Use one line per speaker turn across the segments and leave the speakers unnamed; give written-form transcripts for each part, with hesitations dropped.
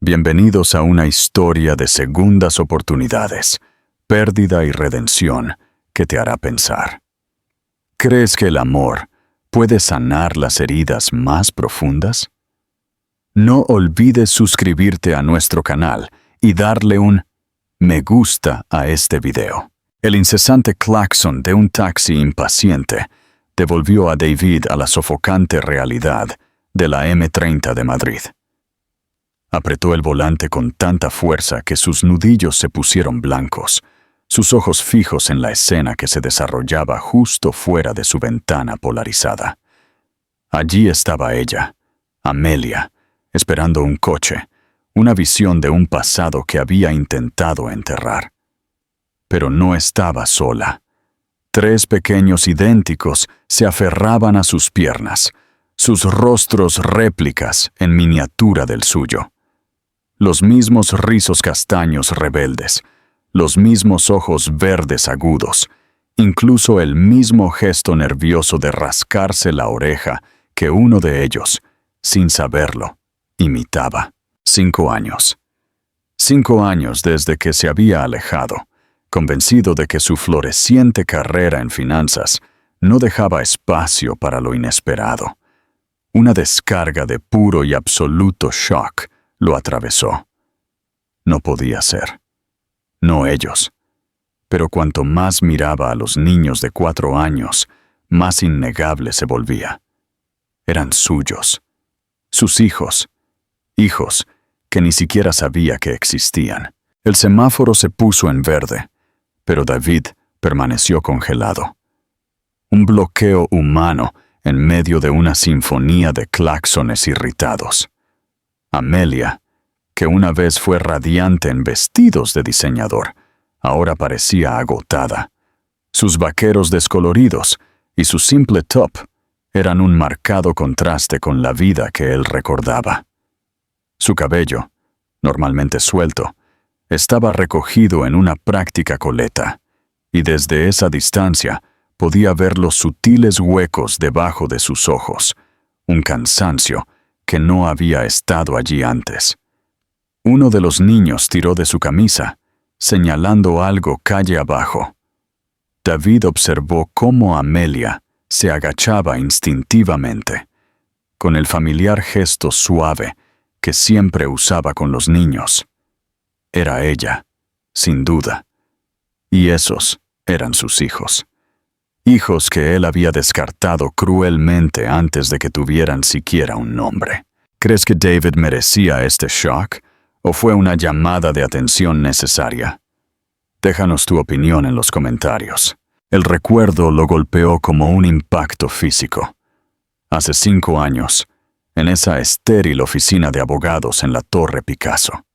Bienvenidos a una historia de segundas oportunidades, pérdida y redención que te hará pensar. ¿Crees que el amor puede sanar las heridas más profundas? No olvides suscribirte a nuestro canal y darle un me gusta a este video. El incesante claxon de un taxi impaciente devolvió a David a la sofocante realidad de la M30 de Madrid. Apretó el volante con tanta fuerza que sus nudillos se pusieron blancos, sus ojos fijos en la escena que se desarrollaba justo fuera de su ventana polarizada. Allí estaba ella, Amelia, esperando un coche, una visión de un pasado que había intentado enterrar. Pero no estaba sola. 3 pequeños idénticos se aferraban a sus piernas, sus rostros réplicas en miniatura del suyo. Los mismos rizos castaños rebeldes, los mismos ojos verdes agudos, incluso el mismo gesto nervioso de rascarse la oreja que uno de ellos, sin saberlo, imitaba. 5 años. 5 años desde que se había alejado, convencido de que su floreciente carrera en finanzas no dejaba espacio para lo inesperado. Una descarga de puro y absoluto shock lo atravesó. No podía ser. No ellos. Pero cuanto más miraba a los niños de 4 años, más innegable se volvía. Eran suyos. Sus hijos. Hijos que ni siquiera sabía que existían. El semáforo se puso en verde, pero David permaneció congelado. Un bloqueo humano en medio de una sinfonía de claxones irritados. Amelia, que una vez fue radiante en vestidos de diseñador, ahora parecía agotada. Sus vaqueros descoloridos y su simple top eran un marcado contraste con la vida que él recordaba. Su cabello, normalmente suelto, estaba recogido en una práctica coleta, y desde esa distancia podía ver los sutiles huecos debajo de sus ojos, un cansancio que no había estado allí antes. Uno de los niños tiró de su camisa, señalando algo calle abajo. David observó cómo Amelia se agachaba instintivamente, con el familiar gesto suave que siempre usaba con los niños. Era ella, sin duda, y esos eran sus hijos. Hijos que él había descartado cruelmente antes de que tuvieran siquiera un nombre. ¿Crees que David merecía este shock o fue una llamada de atención necesaria? Déjanos tu opinión en los comentarios. El recuerdo lo golpeó como un impacto físico. Hace 5 años, en esa estéril oficina de abogados en la Torre Picasso.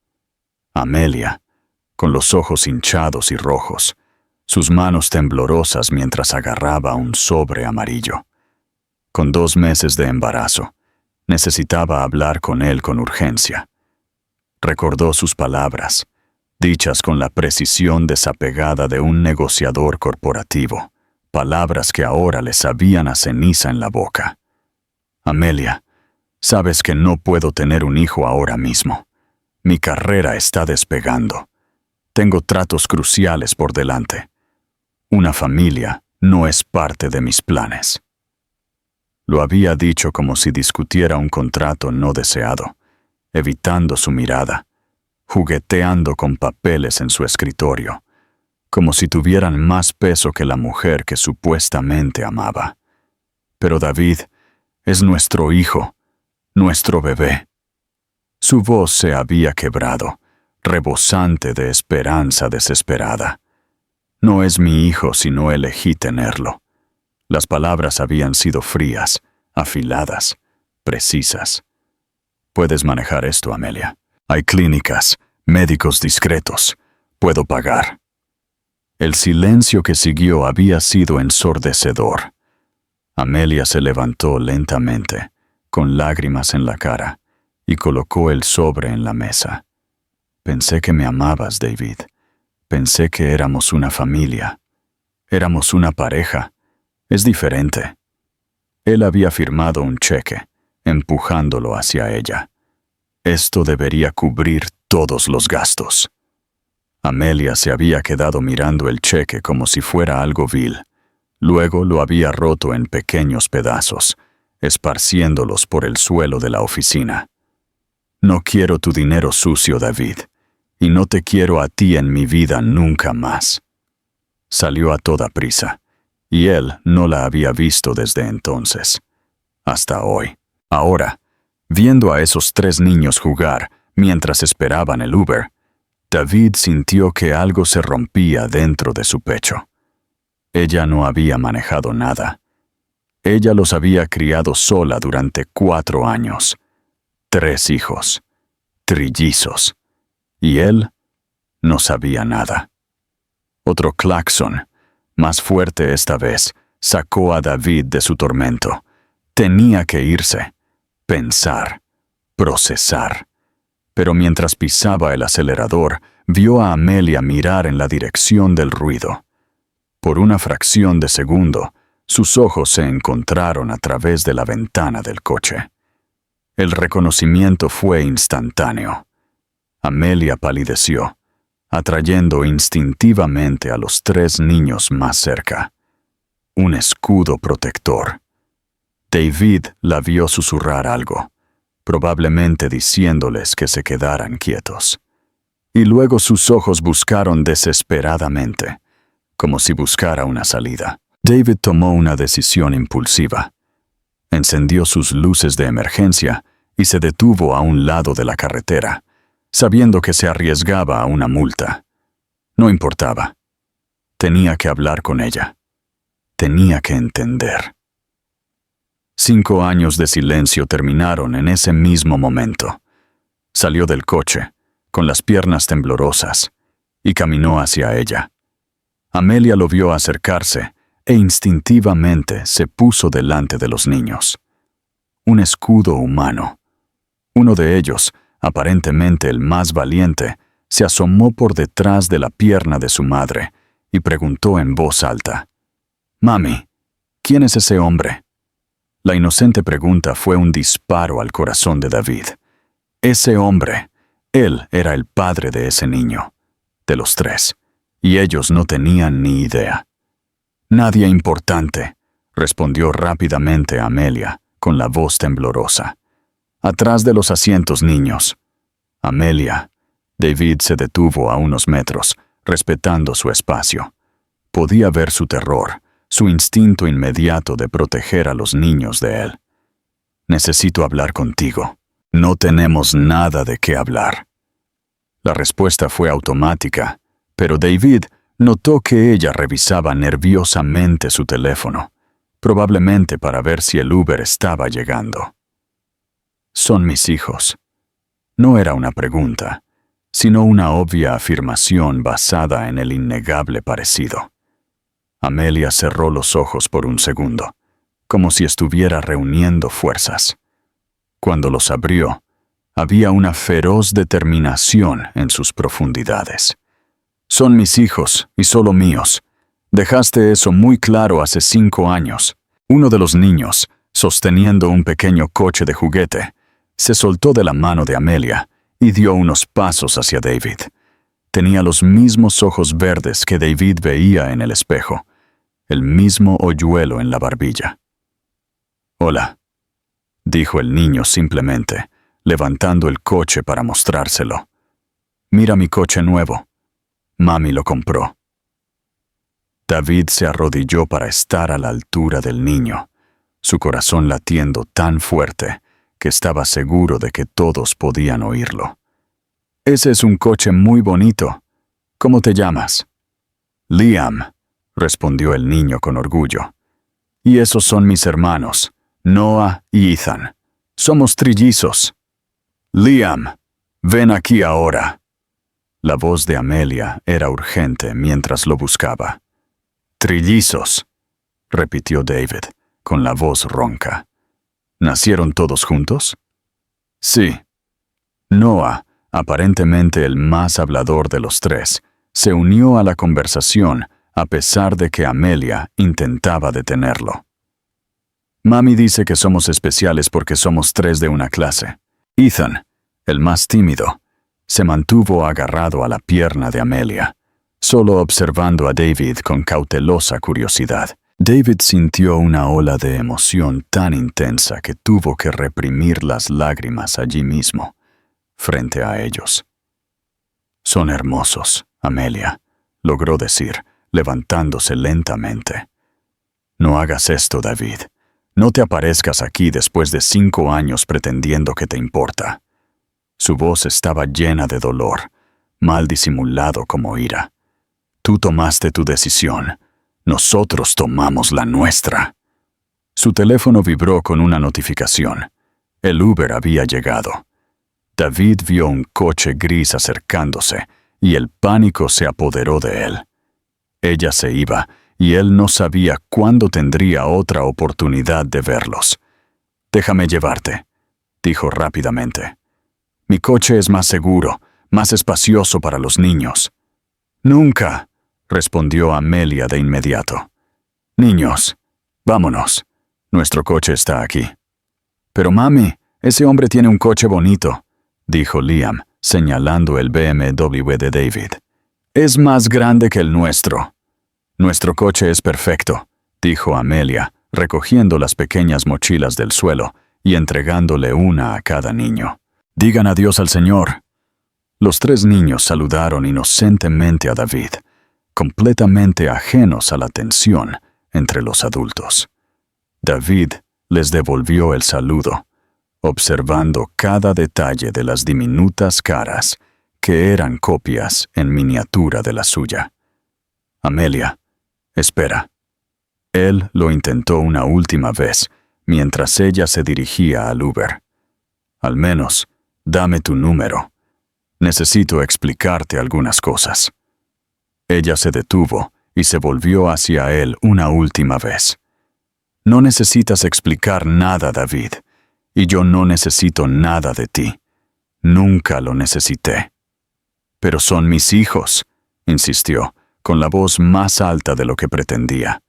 Amelia, con los ojos hinchados y rojos, sus manos temblorosas mientras agarraba un sobre amarillo. Con 2 meses de embarazo, necesitaba hablar con él con urgencia. Recordó sus palabras, dichas con la precisión desapegada de un negociador corporativo, palabras que ahora le sabían a ceniza en la boca. Amelia, sabes que no puedo tener un hijo ahora mismo. Mi carrera está despegando. Tengo tratos cruciales por delante. Una familia no es parte de mis planes. Lo había dicho como si discutiera un contrato no deseado, evitando su mirada, jugueteando con papeles en su escritorio, como si tuvieran más peso que la mujer que supuestamente amaba. Pero David es nuestro hijo, nuestro bebé. Su voz se había quebrado, rebosante de esperanza desesperada. No es mi hijo si no elegí tenerlo. Las palabras habían sido frías, afiladas, precisas. Puedes manejar esto, Amelia. Hay clínicas, médicos discretos. Puedo pagar. El silencio que siguió había sido ensordecedor. Amelia se levantó lentamente, con lágrimas en la cara, y colocó el sobre en la mesa. Pensé que me amabas, David. Pensé que éramos una familia. Éramos una pareja. Es diferente. Él había firmado un cheque, empujándolo hacia ella. Esto debería cubrir todos los gastos. Amelia se había quedado mirando el cheque como si fuera algo vil. Luego lo había roto en pequeños pedazos, esparciéndolos por el suelo de la oficina. No quiero tu dinero sucio, David, y no te quiero a ti en mi vida nunca más. Salió a toda prisa, y él no la había visto desde entonces, hasta hoy. Ahora, viendo a esos 3 niños jugar mientras esperaban el Uber, David sintió que algo se rompía dentro de su pecho. Ella no había manejado nada. Ella los había criado sola durante 4 años. 3 hijos, trillizos, y él no sabía nada. Otro claxon, más fuerte esta vez, sacó a David de su tormento. Tenía que irse, pensar, procesar. Pero mientras pisaba el acelerador, vio a Amelia mirar en la dirección del ruido. Por una fracción de segundo, sus ojos se encontraron a través de la ventana del coche. El reconocimiento fue instantáneo. Amelia palideció, atrayendo instintivamente a los 3 niños más cerca. Un escudo protector. David la vio susurrar algo, probablemente diciéndoles que se quedaran quietos. Y luego sus ojos buscaron desesperadamente, como si buscara una salida. David tomó una decisión impulsiva. Encendió sus luces de emergencia y se detuvo a un lado de la carretera, sabiendo que se arriesgaba a una multa. No importaba. Tenía que hablar con ella. Tenía que entender. 5 años de silencio terminaron en ese mismo momento. Salió del coche, con las piernas temblorosas, y caminó hacia ella. Amelia lo vio acercarse e instintivamente se puso delante de los niños. Un escudo humano. Uno de ellos, aparentemente el más valiente, se asomó por detrás de la pierna de su madre y preguntó en voz alta: «Mami, ¿quién es ese hombre?». La inocente pregunta fue un disparo al corazón de David. Ese hombre, él era el padre de ese niño, de los 3, y ellos no tenían ni idea. «Nadie importante», respondió rápidamente Amelia, con la voz temblorosa. «Atrás de los asientos, niños». «Amelia». David se detuvo a unos metros, respetando su espacio. Podía ver su terror, su instinto inmediato de proteger a los niños de él. «Necesito hablar contigo». «No tenemos nada de qué hablar». La respuesta fue automática, pero David notó que ella revisaba nerviosamente su teléfono, probablemente para ver si el Uber estaba llegando. «Son mis hijos». No era una pregunta, sino una obvia afirmación basada en el innegable parecido. Amelia cerró los ojos por un segundo, como si estuviera reuniendo fuerzas. Cuando los abrió, había una feroz determinación en sus profundidades. «Son mis hijos y solo míos. Dejaste eso muy claro hace 5 años». Uno de los niños, sosteniendo un pequeño coche de juguete, se soltó de la mano de Amelia y dio unos pasos hacia David. Tenía los mismos ojos verdes que David veía en el espejo, el mismo hoyuelo en la barbilla. «Hola», dijo el niño simplemente, levantando el coche para mostrárselo. «Mira mi coche nuevo. Mami lo compró». David se arrodilló para estar a la altura del niño, su corazón latiendo tan fuerte que estaba seguro de que todos podían oírlo. «Ese es un coche muy bonito. ¿Cómo te llamas?» «Liam», respondió el niño con orgullo. «Y esos son mis hermanos, Noah y Ethan. Somos trillizos». «Liam, ven aquí ahora». La voz de Amelia era urgente mientras lo buscaba. «Trillizos», repitió David, con la voz ronca. «¿Nacieron todos juntos?» «Sí». Noah, aparentemente el más hablador de los 3, se unió a la conversación a pesar de que Amelia intentaba detenerlo. «Mami dice que somos especiales porque somos 3 de una clase. Ethan, El más tímido se mantuvo agarrado a la pierna de Amelia, solo observando a David con cautelosa curiosidad. David sintió una ola de emoción tan intensa que tuvo que reprimir las lágrimas allí mismo, frente a ellos. «Son hermosos, Amelia», logró decir, levantándose lentamente. «No hagas esto, David. No te aparezcas aquí después de 5 años pretendiendo que te importa». Su voz estaba llena de dolor, mal disimulado como ira. «Tú tomaste tu decisión. Nosotros tomamos la nuestra». Su teléfono vibró con una notificación. El Uber había llegado. David vio un coche gris acercándose y el pánico se apoderó de él. Ella se iba y él no sabía cuándo tendría otra oportunidad de verlos. «Déjame llevarte», dijo rápidamente. «Mi coche es más seguro, más espacioso para los niños». «Nunca», respondió Amelia de inmediato. «Niños, vámonos. Nuestro coche está aquí». «Pero mami, ese hombre tiene un coche bonito», dijo Liam, señalando el BMW de David. «Es más grande que el nuestro». «Nuestro coche es perfecto», dijo Amelia, recogiendo las pequeñas mochilas del suelo y entregándole una a cada niño. «Digan adiós al Señor». Los 3 niños saludaron inocentemente a David, completamente ajenos a la tensión entre los adultos. David les devolvió el saludo, observando cada detalle de las diminutas caras que eran copias en miniatura de la suya. «Amelia, espera». Él lo intentó una última vez, mientras ella se dirigía al Uber. «Al menos, dame tu número. Necesito explicarte algunas cosas». Ella se detuvo y se volvió hacia él una última vez. «No necesitas explicar nada, David, y yo no necesito nada de ti. Nunca lo necesité». «Pero son mis hijos», insistió, con la voz más alta de lo que pretendía.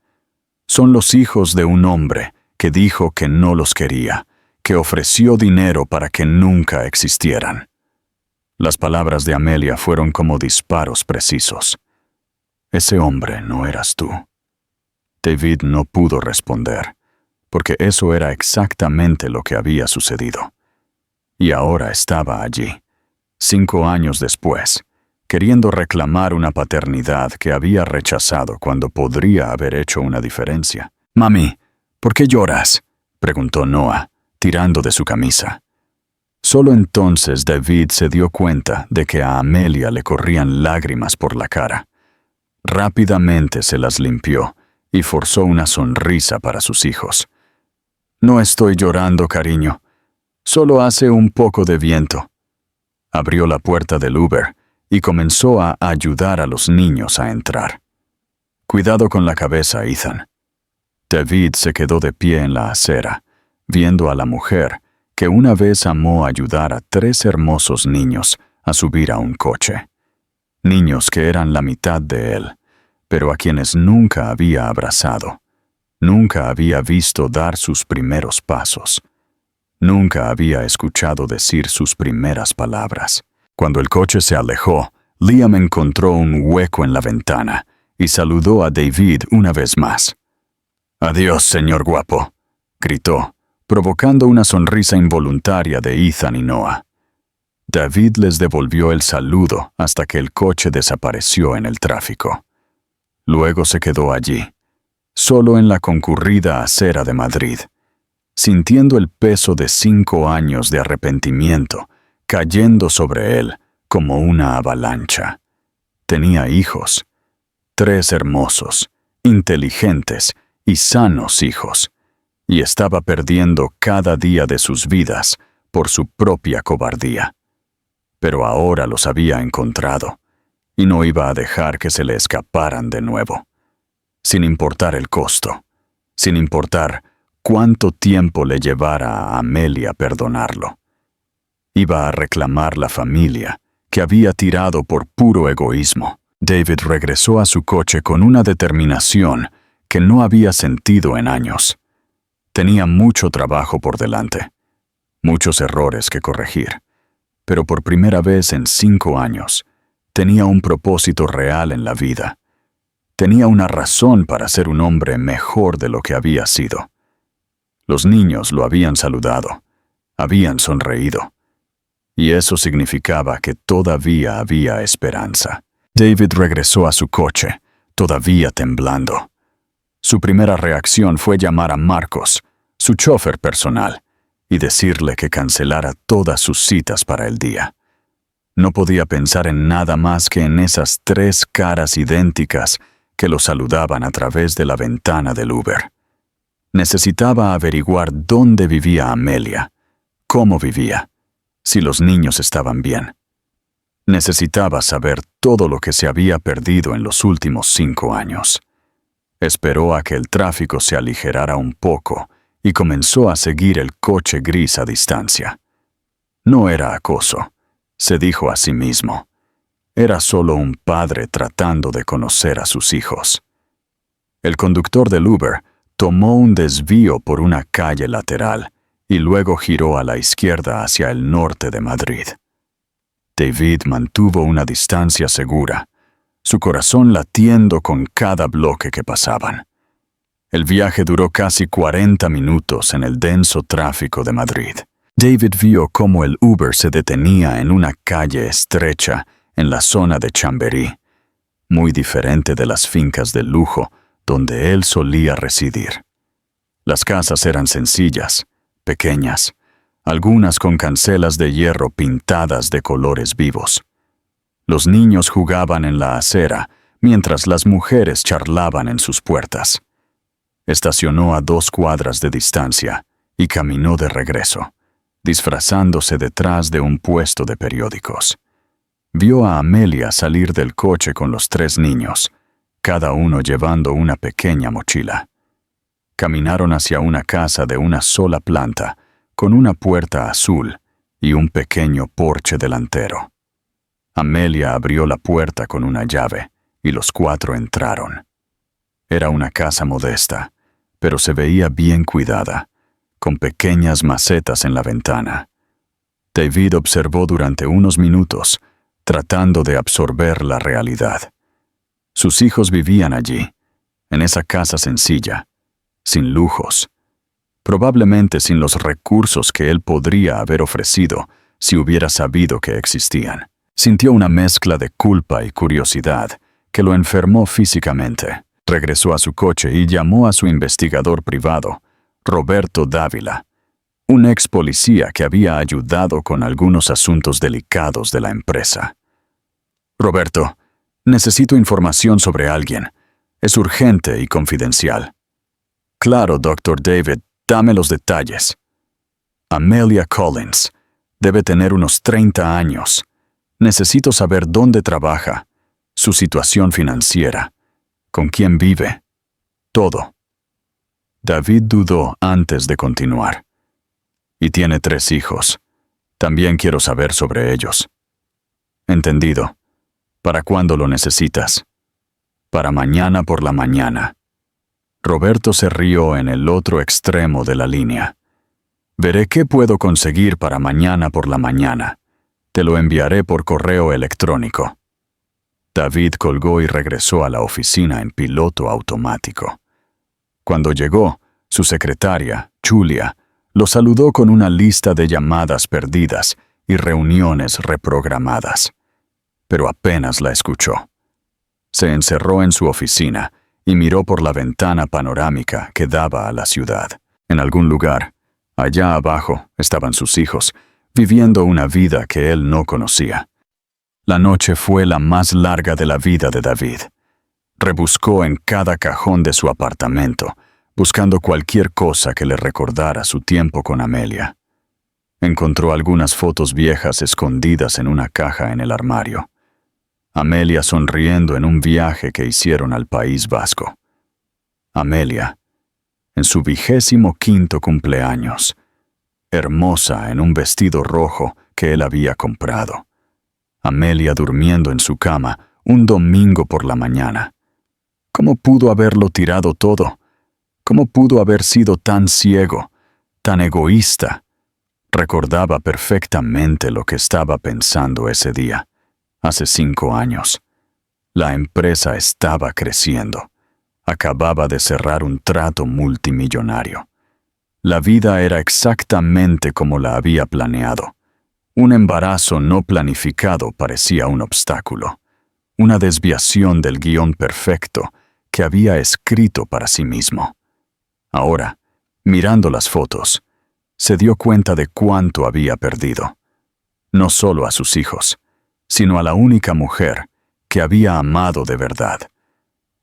«Son los hijos de un hombre que dijo que no los quería, que ofreció dinero para que nunca existieran». Las palabras de Amelia fueron como disparos precisos. «Ese hombre no eras tú». David no pudo responder, porque eso era exactamente lo que había sucedido. Y ahora estaba allí, 5 años después, queriendo reclamar una paternidad que había rechazado cuando podría haber hecho una diferencia. «Mami, ¿por qué lloras?», preguntó Noah, tirando de su camisa. Solo entonces David se dio cuenta de que a Amelia le corrían lágrimas por la cara. Rápidamente se las limpió y forzó una sonrisa para sus hijos. «No estoy llorando, cariño. Solo hace un poco de viento». Abrió la puerta del Uber y comenzó a ayudar a los niños a entrar. «Cuidado con la cabeza, Ethan». David se quedó de pie en la acera, viendo a la mujer que una vez amó ayudar a 3 hermosos niños a subir a un coche. Niños que eran la mitad de él, pero a quienes nunca había abrazado, nunca había visto dar sus primeros pasos, nunca había escuchado decir sus primeras palabras. Cuando el coche se alejó, Liam encontró un hueco en la ventana y saludó a David una vez más. «Adiós, señor guapo», gritó, provocando una sonrisa involuntaria de Ethan y Noah. David les devolvió el saludo hasta que el coche desapareció en el tráfico. Luego se quedó allí, solo en la concurrida acera de Madrid, sintiendo el peso de 5 años de arrepentimiento cayendo sobre él como una avalancha. Tenía hijos, 3 hermosos, inteligentes y sanos hijos, y estaba perdiendo cada día de sus vidas por su propia cobardía. Pero ahora los había encontrado, y no iba a dejar que se le escaparan de nuevo. Sin importar el costo, sin importar cuánto tiempo le llevara a Amelia perdonarlo. Iba a reclamar la familia que había tirado por puro egoísmo. David regresó a su coche con una determinación que no había sentido en años. Tenía mucho trabajo por delante, muchos errores que corregir, pero por primera vez en 5 años, tenía un propósito real en la vida. Tenía una razón para ser un hombre mejor de lo que había sido. Los niños lo habían saludado, habían sonreído, y eso significaba que todavía había esperanza. David regresó a su coche, todavía temblando. Su primera reacción fue llamar a Marcos, su chofer personal, y decirle que cancelara todas sus citas para el día. No podía pensar en nada más que en esas 3 caras idénticas que lo saludaban a través de la ventana del Uber. Necesitaba averiguar dónde vivía Amelia, cómo vivía, si los niños estaban bien. Necesitaba saber todo lo que se había perdido en los últimos 5 años. Esperó a que el tráfico se aligerara un poco y comenzó a seguir el coche gris a distancia. No era acoso, se dijo a sí mismo. Era solo un padre tratando de conocer a sus hijos. El conductor del Uber tomó un desvío por una calle lateral y luego giró a la izquierda hacia el norte de Madrid. David mantuvo una distancia segura, su corazón latiendo con cada bloque que pasaban. El viaje duró casi 40 minutos en el denso tráfico de Madrid. David vio cómo el Uber se detenía en una calle estrecha en la zona de Chamberí, muy diferente de las fincas de lujo donde él solía residir. Las casas eran sencillas, pequeñas, algunas con cancelas de hierro pintadas de colores vivos. Los niños jugaban en la acera, mientras las mujeres charlaban en sus puertas. Estacionó a 2 cuadras de distancia y caminó de regreso, disfrazándose detrás de un puesto de periódicos. Vio a Amelia salir del coche con los 3 niños, cada uno llevando una pequeña mochila. Caminaron hacia una casa de una sola planta, con una puerta azul y un pequeño porche delantero. Amelia abrió la puerta con una llave y los 4 entraron. Era una casa modesta, pero se veía bien cuidada, con pequeñas macetas en la ventana. David observó durante unos minutos, tratando de absorber la realidad. Sus hijos vivían allí, en esa casa sencilla, sin lujos, probablemente sin los recursos que él podría haber ofrecido si hubiera sabido que existían. Sintió una mezcla de culpa y curiosidad que lo enfermó físicamente. Regresó a su coche y llamó a su investigador privado, Roberto Dávila, un ex policía que había ayudado con algunos asuntos delicados de la empresa. Roberto, necesito información sobre alguien. Es urgente y confidencial. Claro, Dr. David, dame los detalles. Amelia Collins. Debe tener unos 30 años. Necesito saber dónde trabaja, su situación financiera, con quién vive, todo. David dudó antes de continuar. Y tiene 3 hijos. También quiero saber sobre ellos. Entendido. ¿Para cuándo lo necesitas? Para mañana por la mañana. Roberto se rió en el otro extremo de la línea. Veré qué puedo conseguir para mañana por la mañana. Te lo enviaré por correo electrónico. David colgó y regresó a la oficina en piloto automático. Cuando llegó, su secretaria, Julia, lo saludó con una lista de llamadas perdidas y reuniones reprogramadas. Pero apenas la escuchó. Se encerró en su oficina y miró por la ventana panorámica que daba a la ciudad. En algún lugar, allá abajo, estaban sus hijos, viviendo una vida que él no conocía. La noche fue la más larga de la vida de David. Rebuscó en cada cajón de su apartamento, buscando cualquier cosa que le recordara su tiempo con Amelia. Encontró algunas fotos viejas escondidas en una caja en el armario. Amelia sonriendo en un viaje que hicieron al País Vasco. Amelia, en su 25º cumpleaños, hermosa en un vestido rojo que él había comprado. Amelia durmiendo en su cama un domingo por la mañana. ¿Cómo pudo haberlo tirado todo? ¿Cómo pudo haber sido tan ciego, tan egoísta? Recordaba perfectamente lo que estaba pensando ese día, hace 5 años. La empresa estaba creciendo. Acababa de cerrar un trato multimillonario. La vida era exactamente como la había planeado. Un embarazo no planificado parecía un obstáculo, una desviación del guión perfecto que había escrito para sí mismo. Ahora, mirando las fotos, se dio cuenta de cuánto había perdido. No solo a sus hijos, sino a la única mujer que había amado de verdad.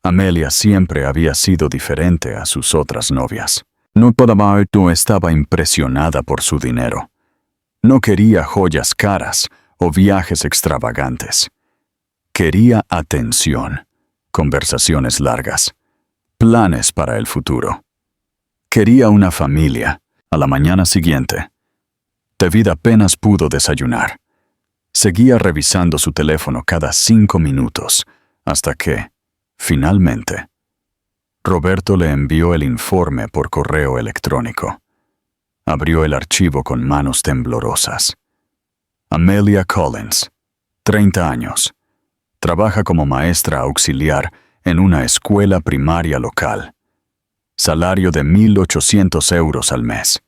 Amelia siempre había sido diferente a sus otras novias. No toda Marto estaba impresionada por su dinero. No quería joyas caras o viajes extravagantes. Quería atención, conversaciones largas, planes para el futuro. Quería una familia. A la mañana siguiente, David apenas pudo desayunar. Seguía revisando su teléfono cada 5 minutos, hasta que, finalmente, Roberto le envió el informe por correo electrónico. Abrió el archivo con manos temblorosas. Amelia Collins, 30 años. Trabaja como maestra auxiliar en una escuela primaria local. Salario de 1.800 euros al mes.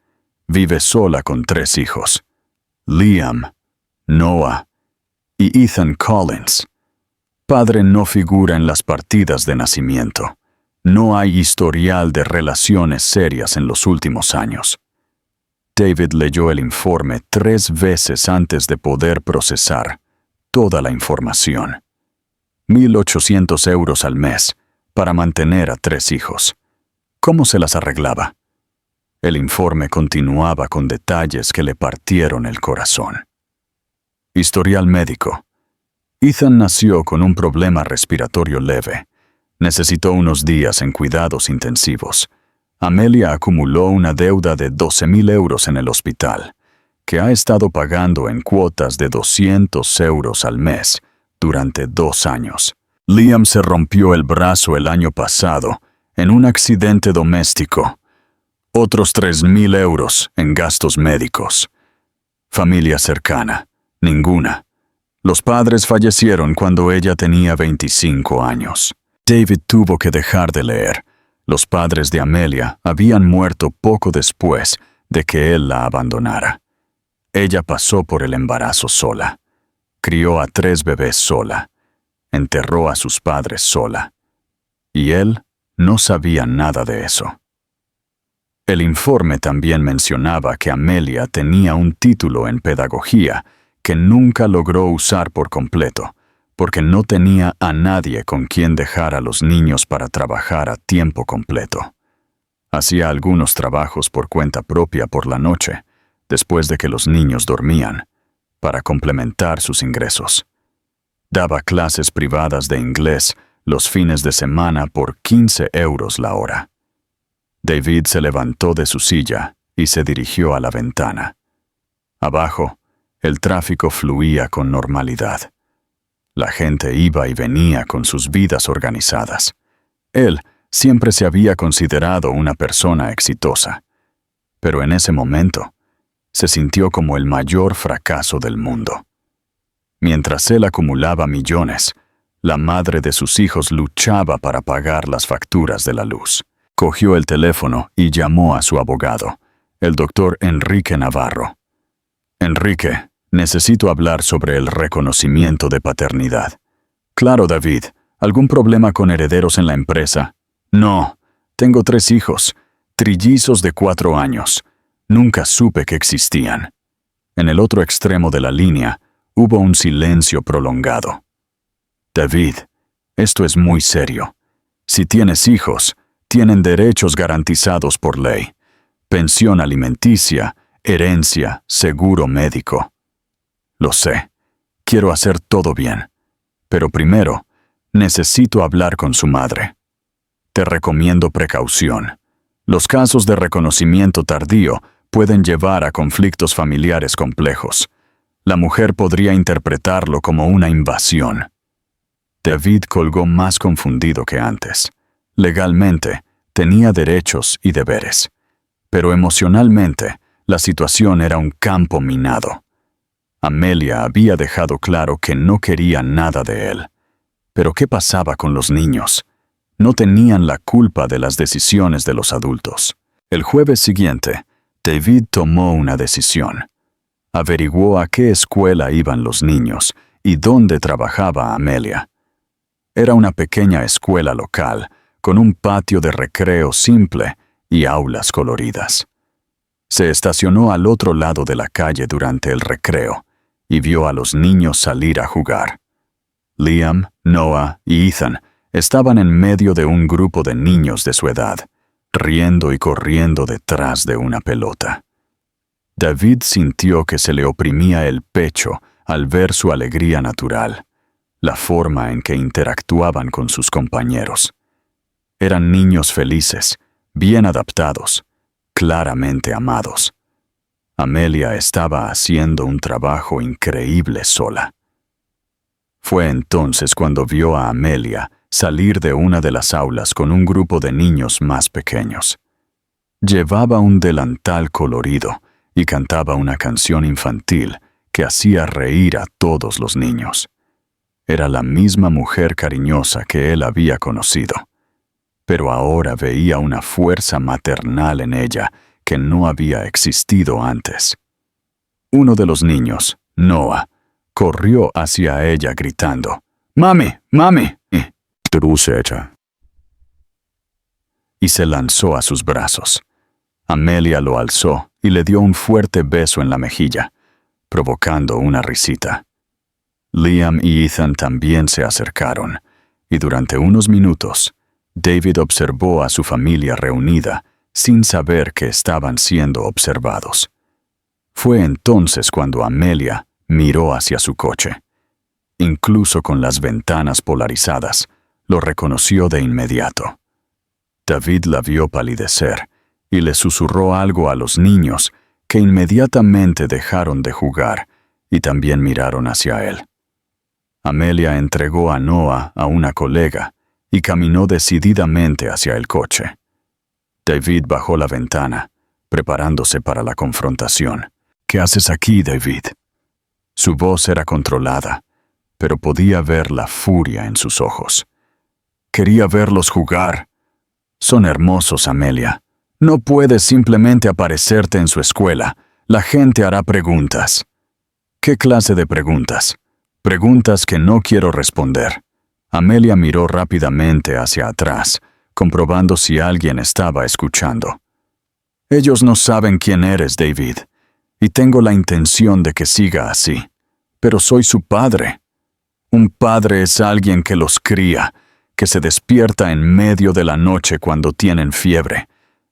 Vive sola con 3 hijos. Liam, Noah y Ethan Collins. Padre no figura en las partidas de nacimiento. No hay historial de relaciones serias en los últimos años. David leyó el informe 3 veces antes de poder procesar toda la información. 1.800 euros al mes para mantener a 3 hijos. ¿Cómo se las arreglaba? El informe continuaba con detalles que le partieron el corazón. Historial médico. Ethan nació con un problema respiratorio leve. Necesitó unos días en cuidados intensivos. Amelia acumuló una deuda de 12.000 euros en el hospital, que ha estado pagando en cuotas de 200 euros al mes durante 2 años. Liam se rompió el brazo el año pasado en un accidente doméstico. Otros 3.000 euros en gastos médicos. Familia cercana, ninguna. Los padres fallecieron cuando ella tenía 25 años. David tuvo que dejar de leer. Los padres de Amelia habían muerto poco después de que él la abandonara. Ella pasó por el embarazo sola. Crió a 3 bebés sola. Enterró a sus padres sola. Y él no sabía nada de eso. El informe también mencionaba que Amelia tenía un título en pedagogía que nunca logró usar por completo, porque no tenía a nadie con quien dejar a los niños para trabajar a tiempo completo. Hacía algunos trabajos por cuenta propia por la noche, después de que los niños dormían, para complementar sus ingresos. Daba clases privadas de inglés los fines de semana por 15 euros la hora. David se levantó de su silla y se dirigió a la ventana. Abajo, el tráfico fluía con normalidad. La gente iba y venía con sus vidas organizadas. Él siempre se había considerado una persona exitosa, pero en ese momento se sintió como el mayor fracaso del mundo. Mientras él acumulaba millones, la madre de sus hijos luchaba para pagar las facturas de la luz. Cogió el teléfono y llamó a su abogado, el doctor Enrique Navarro. Enrique, necesito hablar sobre el reconocimiento de paternidad. Claro, David. ¿Algún problema con herederos en la empresa? No. Tengo 3 hijos, trillizos de 4 años. Nunca supe que existían. En el otro extremo de la línea, hubo un silencio prolongado. David, esto es muy serio. Si tienes hijos, tienen derechos garantizados por ley. Pensión alimenticia, herencia, seguro médico. Lo sé. Quiero hacer todo bien. Pero primero, necesito hablar con su madre. Te recomiendo precaución. Los casos de reconocimiento tardío pueden llevar a conflictos familiares complejos. La mujer podría interpretarlo como una invasión. David colgó más confundido que antes. Legalmente, tenía derechos y deberes. Pero emocionalmente, La situación era un campo minado. Amelia había dejado claro que no quería nada de él. Pero ¿qué pasaba con los niños? No tenían la culpa de las decisiones de los adultos. El jueves siguiente, David tomó una decisión. Averiguó a qué escuela iban los niños y dónde trabajaba Amelia. Era una pequeña escuela local, con un patio de recreo simple y aulas coloridas. Se estacionó al otro lado de la calle durante el recreo y vio a los niños salir a jugar. Liam, Noah y Ethan estaban en medio de un grupo de niños de su edad, riendo y corriendo detrás de una pelota. David sintió que se le oprimía el pecho al ver su alegría natural, la forma en que interactuaban con sus compañeros. Eran niños felices, bien adaptados, claramente amados. Amelia estaba haciendo un trabajo increíble sola. Fue entonces cuando vio a Amelia salir de una de las aulas con un grupo de niños más pequeños. Llevaba un delantal colorido y cantaba una canción infantil que hacía reír a todos los niños. Era la misma mujer cariñosa que él había conocido, pero ahora veía una fuerza maternal en ella que no había existido antes. Uno de los niños, Noah, corrió hacia ella gritando, «¡Mami! ¡Mami!» y se lanzó a sus brazos. Amelia lo alzó y le dio un fuerte beso en la mejilla, provocando una risita. Liam y Ethan también se acercaron, y durante unos minutos, David observó a su familia reunida sin saber que estaban siendo observados. Fue entonces cuando Amelia miró hacia su coche. Incluso con las ventanas polarizadas, lo reconoció de inmediato. David la vio palidecer y le susurró algo a los niños que inmediatamente dejaron de jugar y también miraron hacia él. Amelia entregó a Noah a una colega y caminó decididamente hacia el coche. David bajó la ventana, preparándose para la confrontación. «¿Qué haces aquí, David?» Su voz era controlada, pero podía ver la furia en sus ojos. «Quería verlos jugar. Son hermosos, Amelia. No puedes simplemente aparecerte en su escuela. La gente hará preguntas». «¿Qué clase de preguntas?» «Preguntas que no quiero responder». Amelia miró rápidamente hacia atrás, comprobando si alguien estaba escuchando. «Ellos no saben quién eres, David, y tengo la intención de que siga así. Pero soy su padre. Un padre es alguien que los cría, que se despierta en medio de la noche cuando tienen fiebre,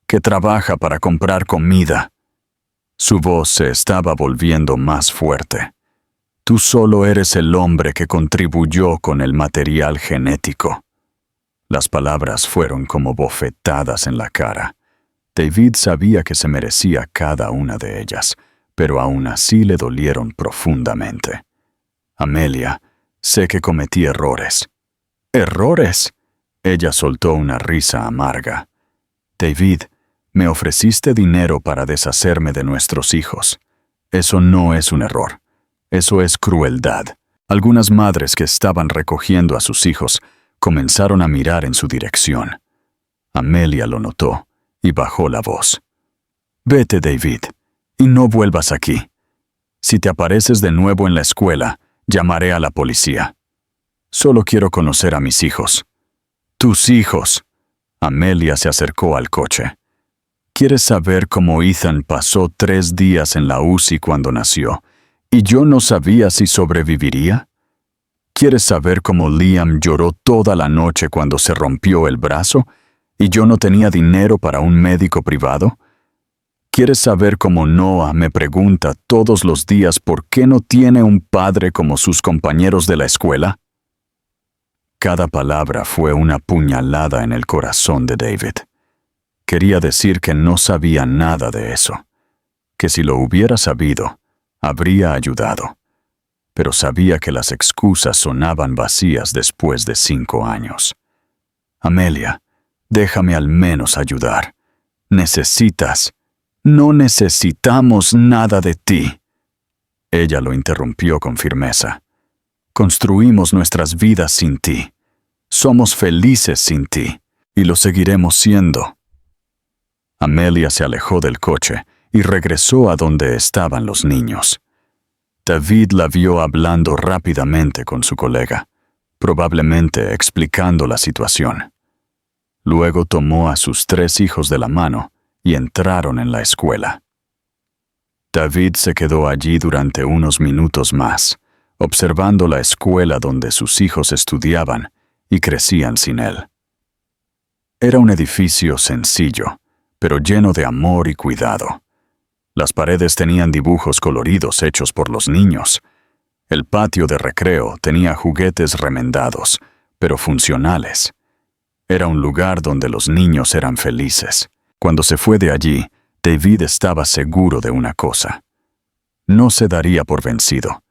que trabaja para comprar comida». Su voz se estaba volviendo más fuerte. «Tú solo eres el hombre que contribuyó con el material genético». Las palabras fueron como bofetadas en la cara. David sabía que se merecía cada una de ellas, pero aún así le dolieron profundamente. «Amelia, sé que cometí errores». «¿Errores?» Ella soltó una risa amarga. «David, me ofreciste dinero para deshacerme de nuestros hijos. Eso no es un error. Eso es crueldad». Algunas madres que estaban recogiendo a sus hijos comenzaron a mirar en su dirección. Amelia lo notó y bajó la voz. «Vete, David, y no vuelvas aquí. Si te apareces de nuevo en la escuela, llamaré a la policía. Solo quiero conocer a mis hijos». «¿Tus hijos?» Amelia se acercó al coche. «¿Quieres saber cómo Ethan pasó 3 días en la UCI cuando nació, y yo no sabía si sobreviviría? ¿Quieres saber cómo Liam lloró toda la noche cuando se rompió el brazo, y yo no tenía dinero para un médico privado? ¿Quieres saber cómo Noah me pregunta todos los días por qué no tiene un padre como sus compañeros de la escuela?» Cada palabra fue una puñalada en el corazón de David. Quería decir que no sabía nada de eso, que si lo hubiera sabido, habría ayudado, pero sabía que las excusas sonaban vacías después de 5 años. «Amelia, déjame al menos ayudar. Necesitas...» No necesitamos nada de ti. Ella lo interrumpió con firmeza. Construimos nuestras vidas sin ti. Somos felices sin ti, y lo seguiremos siendo. Amelia se alejó del coche y regresó a donde estaban los niños. David la vio hablando rápidamente con su colega, probablemente explicando la situación. Luego tomó a sus 3 hijos de la mano y entraron en la escuela. David se quedó allí durante unos minutos más, observando la escuela donde sus hijos estudiaban y crecían sin él. Era un edificio sencillo, pero lleno de amor y cuidado. Las paredes tenían dibujos coloridos hechos por los niños. El patio de recreo tenía juguetes remendados, pero funcionales. Era un lugar donde los niños eran felices. Cuando se fue de allí, David estaba seguro de una cosa. No se daría por vencido.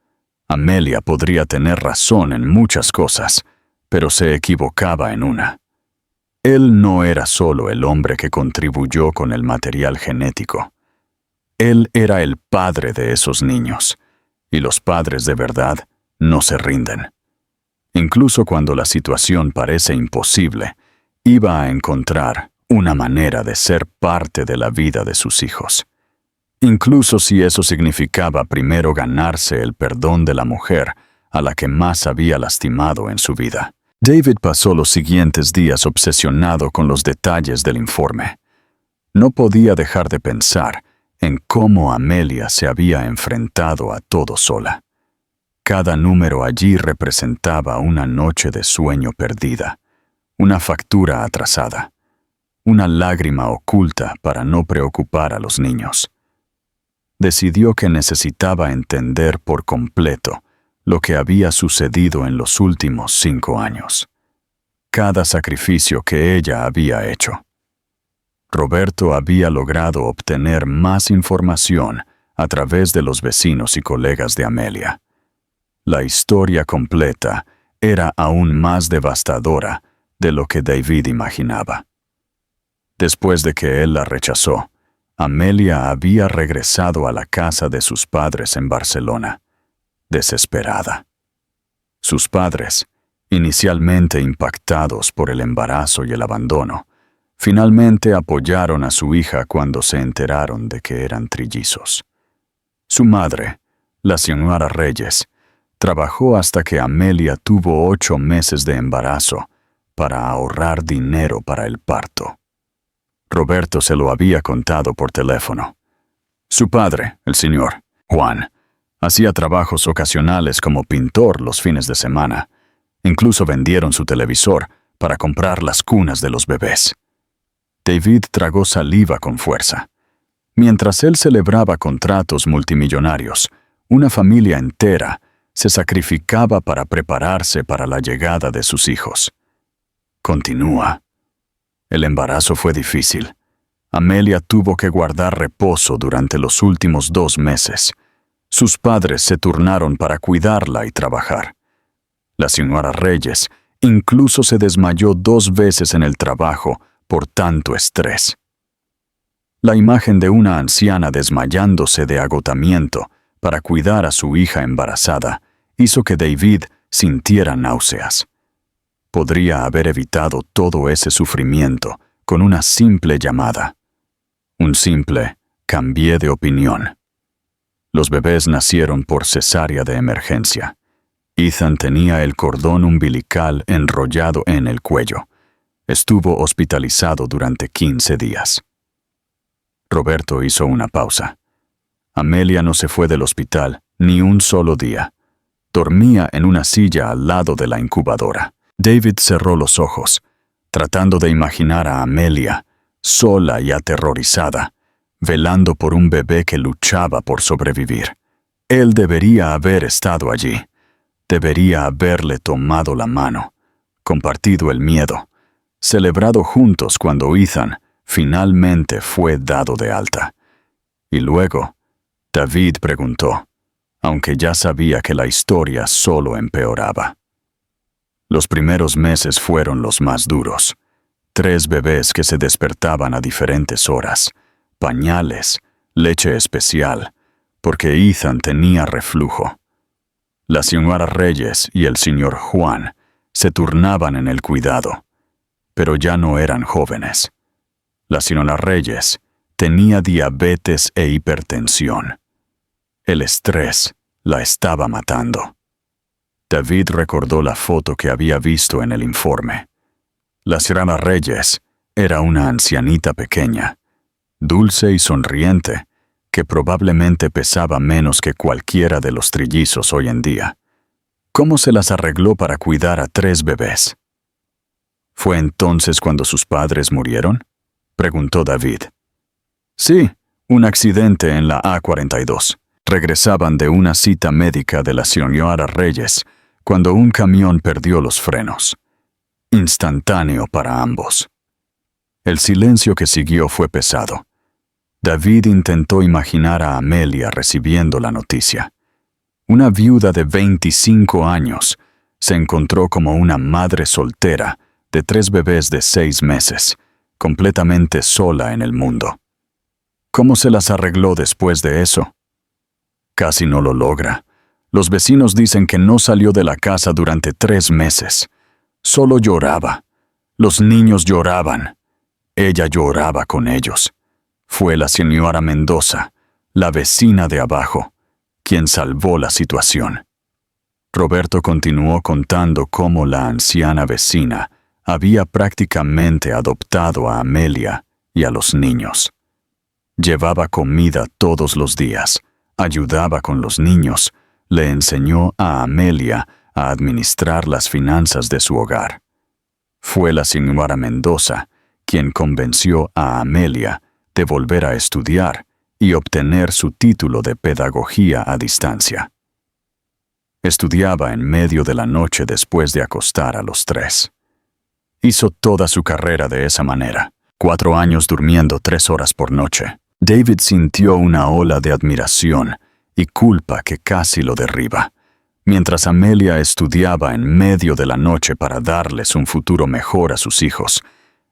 Amelia podría tener razón en muchas cosas, pero se equivocaba en una. Él no era solo el hombre que contribuyó con el material genético. Él era el padre de esos niños, y los padres de verdad no se rinden. Incluso cuando la situación parece imposible, iba a encontrar una manera de ser parte de la vida de sus hijos. Incluso si eso significaba primero ganarse el perdón de la mujer a la que más había lastimado en su vida. David pasó los siguientes días obsesionado con los detalles del informe. No podía dejar de pensar en cómo Amelia se había enfrentado a todo sola. Cada número allí representaba una noche de sueño perdida, una factura atrasada, una lágrima oculta para no preocupar a los niños. Decidió que necesitaba entender por completo lo que había sucedido en los últimos 5 años. Cada sacrificio que ella había hecho. Roberto había logrado obtener más información a través de los vecinos y colegas de Amelia. La historia completa era aún más devastadora de lo que David imaginaba. Después de que él la rechazó, Amelia había regresado a la casa de sus padres en Barcelona, desesperada. Sus padres, inicialmente impactados por el embarazo y el abandono, finalmente apoyaron a su hija cuando se enteraron de que eran trillizos. Su madre, la señora Reyes, trabajó hasta que Amelia tuvo 8 meses de embarazo para ahorrar dinero para el parto. Roberto se lo había contado por teléfono. Su padre, el señor Juan, hacía trabajos ocasionales como pintor los fines de semana. Incluso vendieron su televisor para comprar las cunas de los bebés. David tragó saliva con fuerza. Mientras él celebraba contratos multimillonarios, una familia entera se sacrificaba para prepararse para la llegada de sus hijos. Continúa. El embarazo fue difícil. Amelia tuvo que guardar reposo durante los últimos 2 meses. Sus padres se turnaron para cuidarla y trabajar. La señora Reyes incluso se desmayó 2 veces en el trabajo por tanto estrés. La imagen de una anciana desmayándose de agotamiento para cuidar a su hija embarazada hizo que David sintiera náuseas. Podría haber evitado todo ese sufrimiento con una simple llamada. Un simple cambié de opinión. Los bebés nacieron por cesárea de emergencia. Ethan tenía el cordón umbilical enrollado en el cuello. Estuvo hospitalizado durante 15 días. Roberto hizo una pausa. Amelia no se fue del hospital ni un solo día. Dormía en una silla al lado de la incubadora. David cerró los ojos, tratando de imaginar a Amelia, sola y aterrorizada, velando por un bebé que luchaba por sobrevivir. Él debería haber estado allí. Debería haberle tomado la mano, compartido el miedo, celebrado juntos cuando Ethan finalmente fue dado de alta. Y luego, David preguntó, aunque ya sabía que la historia solo empeoraba. Los primeros meses fueron los más duros. 3 bebés que se despertaban a diferentes horas, pañales, leche especial, porque Ethan tenía reflujo. La señora Reyes y el señor Juan se turnaban en el cuidado, pero ya no eran jóvenes. La señora Reyes tenía diabetes e hipertensión. El estrés la estaba matando. David recordó la foto que había visto en el informe. La señora Reyes era una ancianita pequeña, dulce y sonriente, que probablemente pesaba menos que cualquiera de los trillizos hoy en día. ¿Cómo se las arregló para cuidar a 3 bebés? ¿Fue entonces cuando sus padres murieron?, preguntó David. Sí, un accidente en la A42. Regresaban de una cita médica de la señora Reyes cuando un camión perdió los frenos. Instantáneo para ambos. El silencio que siguió fue pesado. David intentó imaginar a Amelia recibiendo la noticia. Una viuda de 25 años se encontró como una madre soltera de 3 bebés de 6 meses, completamente sola en el mundo. ¿Cómo se las arregló después de eso? Casi no lo logra. Los vecinos dicen que no salió de la casa durante 3 meses. Solo lloraba. Los niños lloraban. Ella lloraba con ellos. Fue la señora Mendoza, la vecina de abajo, quien salvó la situación. Roberto continuó contando cómo la anciana vecina había prácticamente adoptado a Amelia y a los niños. Llevaba comida todos los días, ayudaba con los niños, le enseñó a Amelia a administrar las finanzas de su hogar. Fue la señora Mendoza quien convenció a Amelia de volver a estudiar y obtener su título de pedagogía a distancia. Estudiaba en medio de la noche después de acostar a los 3. Hizo toda su carrera de esa manera, 4 años durmiendo 3 horas por noche. David sintió una ola de admiración y culpa que casi lo derriba. Mientras Amelia estudiaba en medio de la noche para darles un futuro mejor a sus hijos,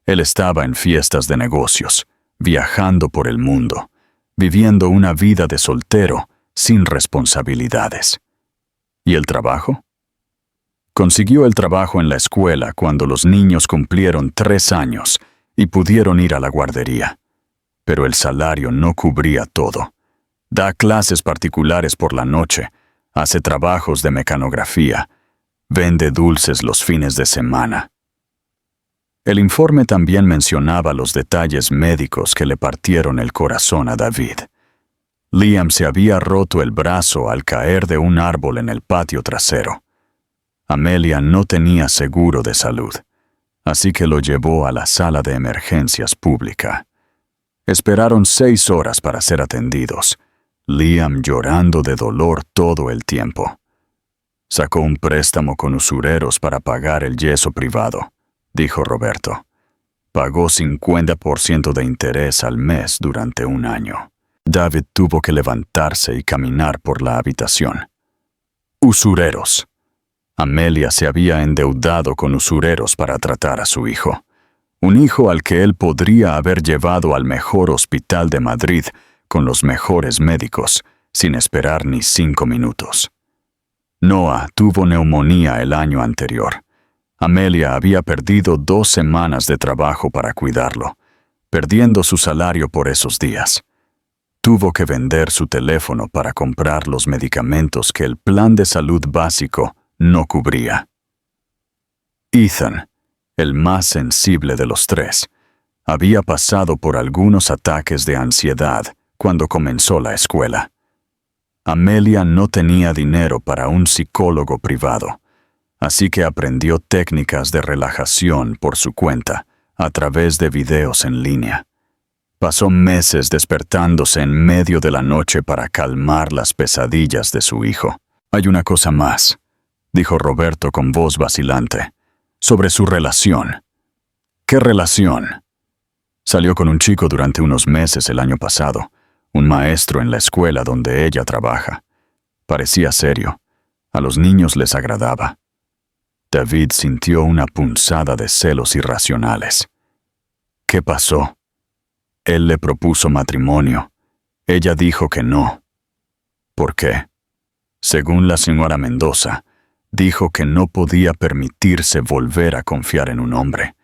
él estaba en fiestas de negocios, viajando por el mundo, viviendo una vida de soltero sin responsabilidades. ¿Y el trabajo? Consiguió el trabajo en la escuela cuando los niños cumplieron 3 años y pudieron ir a la guardería. Pero el salario no cubría todo. Da clases particulares por la noche, hace trabajos de mecanografía, vende dulces los fines de semana. El informe también mencionaba los detalles médicos que le partieron el corazón a David. Liam se había roto el brazo al caer de un árbol en el patio trasero. Amelia no tenía seguro de salud, así que lo llevó a la sala de emergencias pública. Esperaron 6 horas para ser atendidos, Liam llorando de dolor todo el tiempo. Sacó un préstamo con usureros para pagar el yeso privado, dijo Roberto. Pagó 50% de interés al mes durante 1 año. David tuvo que levantarse y caminar por la habitación. Usureros. Amelia se había endeudado con usureros para tratar a su hijo. Un hijo al que él podría haber llevado al mejor hospital de Madrid con los mejores médicos, sin esperar ni 5 minutos. Noah tuvo neumonía el año anterior. Amelia había perdido 2 semanas de trabajo para cuidarlo, perdiendo su salario por esos días. Tuvo que vender su teléfono para comprar los medicamentos que el plan de salud básico no cubría. Ethan, el más sensible de los 3, había pasado por algunos ataques de ansiedad cuando comenzó la escuela. Amelia no tenía dinero para un psicólogo privado, así que aprendió técnicas de relajación por su cuenta a través de videos en línea. Pasó meses despertándose en medio de la noche para calmar las pesadillas de su hijo. Hay una cosa más, dijo Roberto con voz vacilante, sobre su relación. ¿Qué relación? Salió con un chico durante unos meses el año pasado, un maestro en la escuela donde ella trabaja. Parecía serio. A los niños les agradaba. David sintió una punzada de celos irracionales. ¿Qué pasó? Él le propuso matrimonio. Ella dijo que no. ¿Por qué? Según la señora Mendoza, dijo que no podía permitirse volver a confiar en un hombre,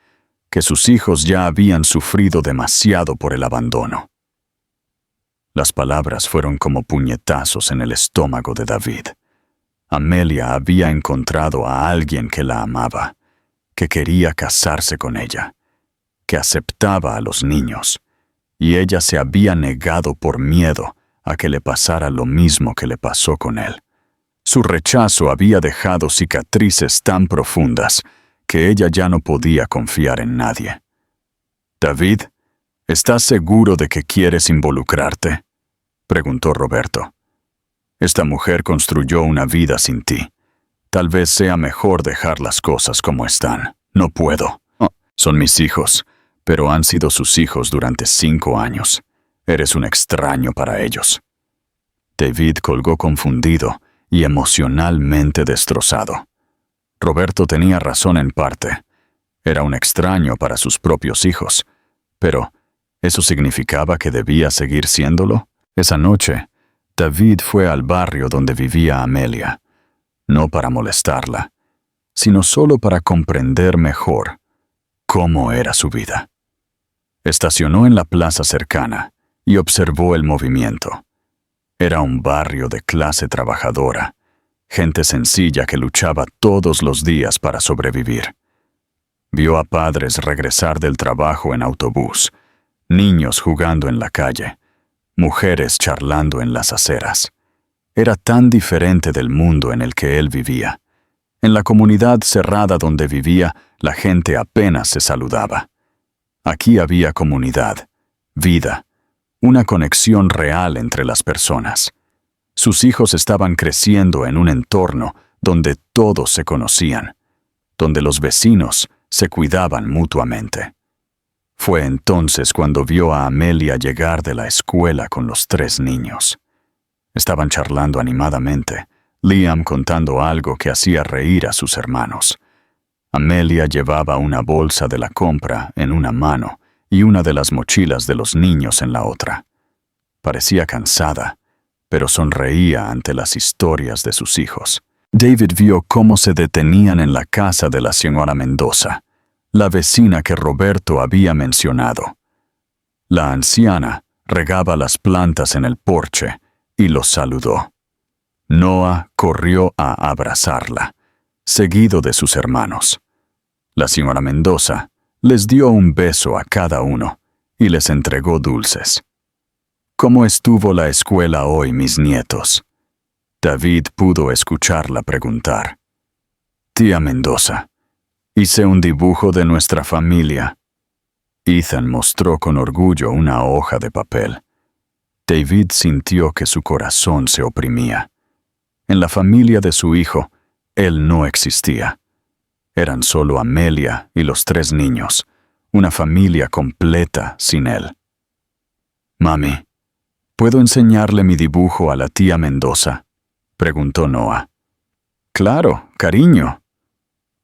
que sus hijos ya habían sufrido demasiado por el abandono. Las palabras fueron como puñetazos en el estómago de David. Amelia había encontrado a alguien que la amaba, que quería casarse con ella, que aceptaba a los niños, y ella se había negado por miedo a que le pasara lo mismo que le pasó con él. Su rechazo había dejado cicatrices tan profundas que ella ya no podía confiar en nadie. «David, ¿estás seguro de que quieres involucrarte?», preguntó Roberto. «Esta mujer construyó una vida sin ti. Tal vez sea mejor dejar las cosas como están. No puedo. Son mis hijos, pero han sido sus hijos durante 5 años. Eres un extraño para ellos». David colgó confundido y emocionalmente destrozado. Roberto tenía razón en parte. Era un extraño para sus propios hijos, pero ¿eso significaba que debía seguir siéndolo? Esa noche, David fue al barrio donde vivía Amelia, no para molestarla, sino solo para comprender mejor cómo era su vida. Estacionó en la plaza cercana y observó el movimiento. Era un barrio de clase trabajadora, gente sencilla que luchaba todos los días para sobrevivir. Vio a padres regresar del trabajo en autobús, niños jugando en la calle, mujeres charlando en las aceras. Era tan diferente del mundo en el que él vivía. En la comunidad cerrada donde vivía, la gente apenas se saludaba. Aquí había comunidad, vida, una conexión real entre las personas. Sus hijos estaban creciendo en un entorno donde todos se conocían, donde los vecinos se cuidaban mutuamente. Fue entonces cuando vio a Amelia llegar de la escuela con los 3 niños. Estaban charlando animadamente, Liam contando algo que hacía reír a sus hermanos. Amelia llevaba una bolsa de la compra en una mano y una de las mochilas de los niños en la otra. Parecía cansada, pero sonreía ante las historias de sus hijos. David vio cómo se detenían en la casa de la señora Mendoza, la vecina que Roberto había mencionado. La anciana regaba las plantas en el porche y los saludó. Noah corrió a abrazarla, seguido de sus hermanos. La señora Mendoza les dio un beso a cada uno y les entregó dulces. «¿Cómo estuvo la escuela hoy, mis nietos?», David pudo escucharla preguntar. «Tía Mendoza, hice un dibujo de nuestra familia». Ethan mostró con orgullo una hoja de papel. David sintió que su corazón se oprimía. En la familia de su hijo, él no existía. Eran solo Amelia y los 3 niños, una familia completa sin él. «Mami, ¿puedo enseñarle mi dibujo a la tía Mendoza?», preguntó Noah. «Claro, cariño».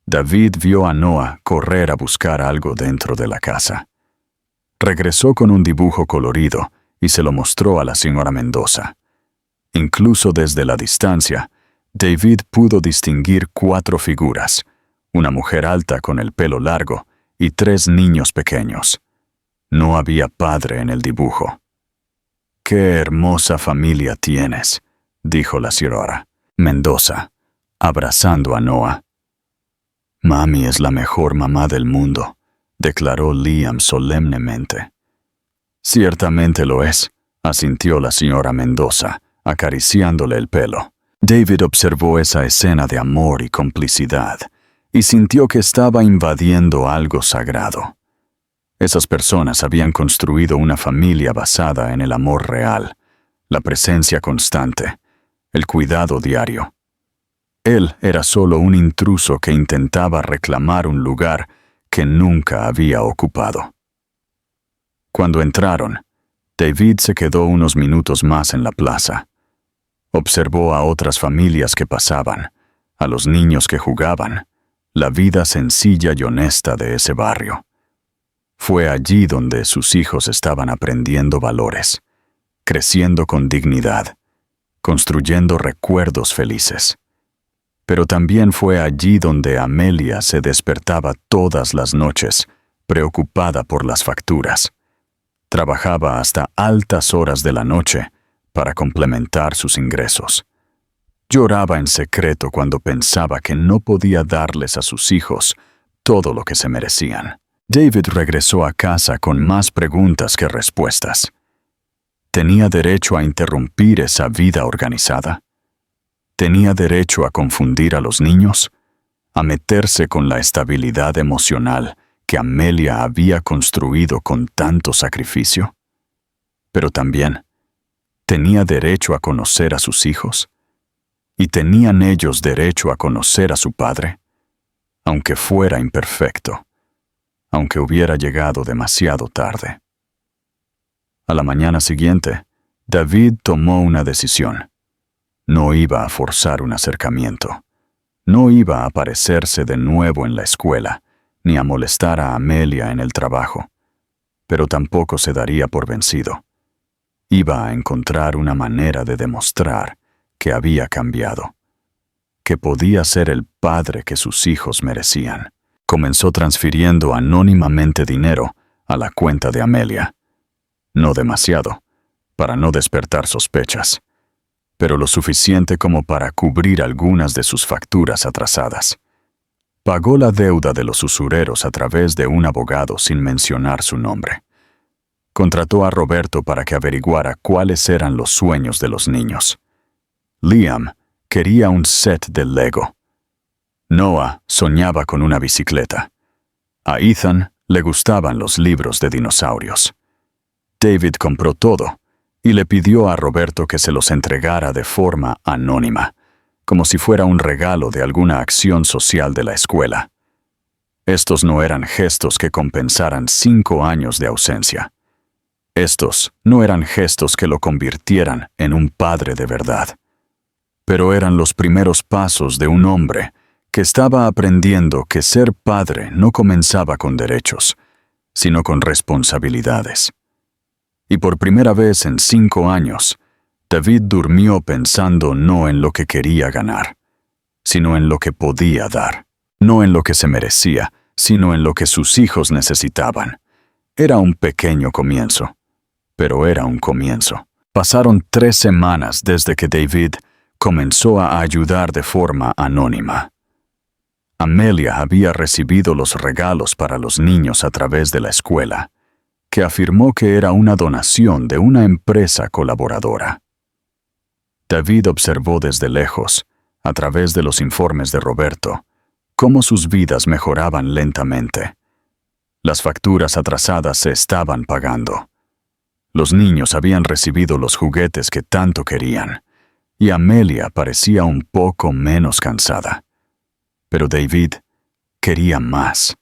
David vio a Noah correr a buscar algo dentro de la casa. Regresó con un dibujo colorido y se lo mostró a la señora Mendoza. Incluso desde la distancia, David pudo distinguir 4 figuras, una mujer alta con el pelo largo y 3 niños pequeños. No había padre en el dibujo. «Qué hermosa familia tienes», dijo la señora Mendoza, abrazando a Noah. «Mami es la mejor mamá del mundo», declaró Liam solemnemente. «Ciertamente lo es», asintió la señora Mendoza, acariciándole el pelo. David observó esa escena de amor y complicidad y sintió que estaba invadiendo algo sagrado. Esas personas habían construido una familia basada en el amor real, la presencia constante, el cuidado diario. Él era solo un intruso que intentaba reclamar un lugar que nunca había ocupado. Cuando entraron, David se quedó unos minutos más en la plaza. Observó a otras familias que pasaban, a los niños que jugaban, la vida sencilla y honesta de ese barrio. Fue allí donde sus hijos estaban aprendiendo valores, creciendo con dignidad, construyendo recuerdos felices. Pero también fue allí donde Amelia se despertaba todas las noches, preocupada por las facturas. Trabajaba hasta altas horas de la noche para complementar sus ingresos. Lloraba en secreto cuando pensaba que no podía darles a sus hijos todo lo que se merecían. David regresó a casa con más preguntas que respuestas. ¿Tenía derecho a interrumpir esa vida organizada? ¿Tenía derecho a confundir a los niños? ¿A meterse con la estabilidad emocional que Amelia había construido con tanto sacrificio? Pero también, ¿tenía derecho a conocer a sus hijos? ¿Y tenían ellos derecho a conocer a su padre? Aunque fuera imperfecto, aunque hubiera llegado demasiado tarde. A la mañana siguiente, David tomó una decisión. No iba a forzar un acercamiento. No iba a aparecerse de nuevo en la escuela, ni a molestar a Amelia en el trabajo. Pero tampoco se daría por vencido. Iba a encontrar una manera de demostrar que había cambiado, que podía ser el padre que sus hijos merecían. Comenzó transfiriendo anónimamente dinero a la cuenta de Amelia. No demasiado, para no despertar sospechas, pero lo suficiente como para cubrir algunas de sus facturas atrasadas. Pagó la deuda de los usureros a través de un abogado sin mencionar su nombre. Contrató a Roberto para que averiguara cuáles eran los sueños de los niños. Liam quería un set de Lego. Noah soñaba con una bicicleta. A Ethan le gustaban los libros de dinosaurios. David compró todo y le pidió a Roberto que se los entregara de forma anónima, como si fuera un regalo de alguna acción social de la escuela. Estos no eran gestos que compensaran 5 años de ausencia. Estos no eran gestos que lo convirtieran en un padre de verdad. Pero eran los primeros pasos de un hombre que estaba aprendiendo que ser padre no comenzaba con derechos, sino con responsabilidades. Y por primera vez en 5 años, David durmió pensando no en lo que quería ganar, sino en lo que podía dar. No en lo que se merecía, sino en lo que sus hijos necesitaban. Era un pequeño comienzo, pero era un comienzo. Pasaron 3 semanas desde que David comenzó a ayudar de forma anónima. Amelia había recibido los regalos para los niños a través de la escuela, que afirmó que era una donación de una empresa colaboradora. David observó desde lejos, a través de los informes de Roberto, cómo sus vidas mejoraban lentamente. Las facturas atrasadas se estaban pagando. Los niños habían recibido los juguetes que tanto querían, y Amelia parecía un poco menos cansada. Pero David quería más.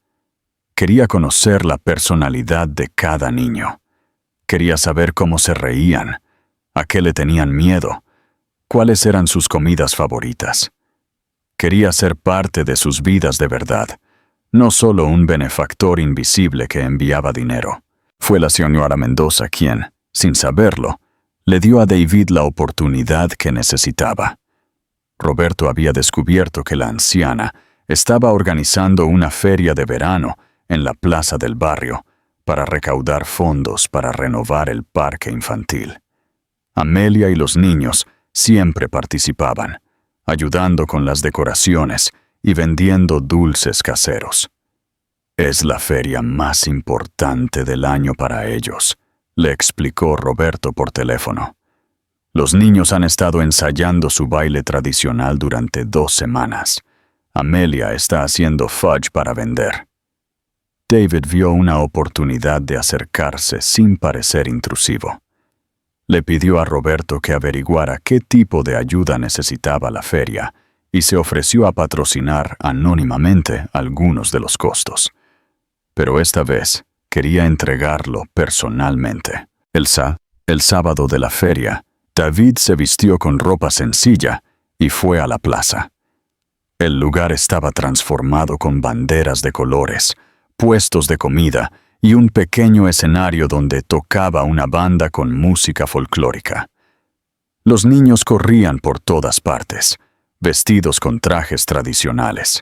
Quería conocer la personalidad de cada niño. Quería saber cómo se reían, a qué le tenían miedo, cuáles eran sus comidas favoritas. Quería ser parte de sus vidas de verdad, no solo un benefactor invisible que enviaba dinero. Fue la señora Mendoza quien, sin saberlo, le dio a David la oportunidad que necesitaba. Roberto había descubierto que la anciana estaba organizando una feria de verano en la plaza del barrio para recaudar fondos para renovar el parque infantil. Amelia y los niños siempre participaban, ayudando con las decoraciones y vendiendo dulces caseros. Es la feria más importante del año para ellos, le explicó Roberto por teléfono. Los niños han estado ensayando su baile tradicional durante 2 semanas. Amelia está haciendo fudge para vender. David vio una oportunidad de acercarse sin parecer intrusivo. Le pidió a Roberto que averiguara qué tipo de ayuda necesitaba la feria y se ofreció a patrocinar anónimamente algunos de los costos. Pero esta vez quería entregarlo personalmente. El sábado de la feria, David se vistió con ropa sencilla y fue a la plaza. El lugar estaba transformado con banderas de colores, puestos de comida y un pequeño escenario donde tocaba una banda con música folclórica. Los niños corrían por todas partes, vestidos con trajes tradicionales.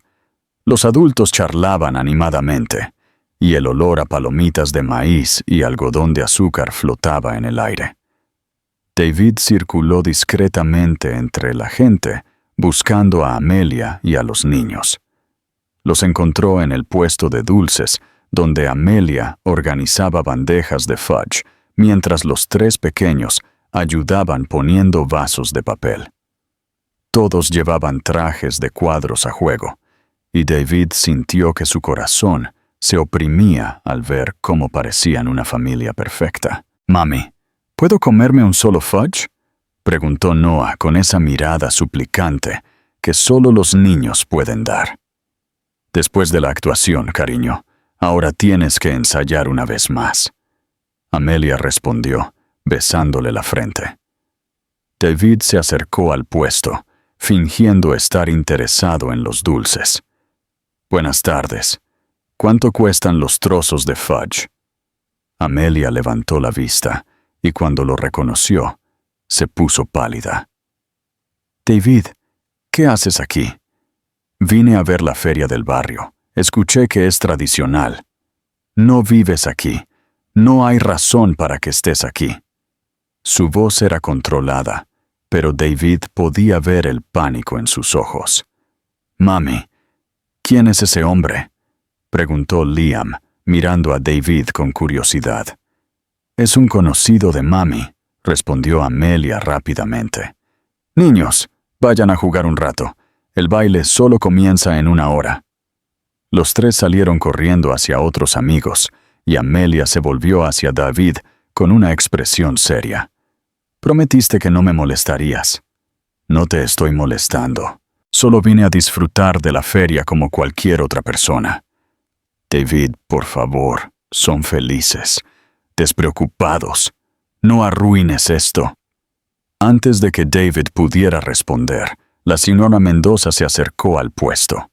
Los adultos charlaban animadamente, y el olor a palomitas de maíz y algodón de azúcar flotaba en el aire. David circuló discretamente entre la gente, buscando a Amelia y a los niños. Los encontró en el puesto de dulces, donde Amelia organizaba bandejas de fudge, mientras los tres pequeños ayudaban poniendo vasos de papel. Todos llevaban trajes de cuadros a juego, y David sintió que su corazón se oprimía al ver cómo parecían una familia perfecta. «Mami, ¿puedo comerme un solo fudge?», preguntó Noah con esa mirada suplicante que solo los niños pueden dar. «Después de la actuación, cariño, ahora tienes que ensayar una vez más», Amelia respondió, besándole la frente. David se acercó al puesto, fingiendo estar interesado en los dulces. «Buenas tardes. ¿Cuánto cuestan los trozos de fudge?». Amelia levantó la vista y cuando lo reconoció, se puso pálida. «David, ¿qué haces aquí?». «Vine a ver la feria del barrio. Escuché que es tradicional». «No vives aquí. No hay razón para que estés aquí». Su voz era controlada, pero David podía ver el pánico en sus ojos. «Mami, ¿quién es ese hombre?», preguntó Liam, mirando a David con curiosidad. «Es un conocido de mami», respondió Amelia rápidamente. «Niños, vayan a jugar un rato. El baile solo comienza en 1 hora». Los tres salieron corriendo hacia otros amigos, y Amelia se volvió hacia David con una expresión seria. «Prometiste que no me molestarías». «No te estoy molestando. Solo vine a disfrutar de la feria como cualquier otra persona». «David, por favor, son felices, despreocupados. No arruines esto». Antes de que David pudiera responder, la señora Mendoza se acercó al puesto.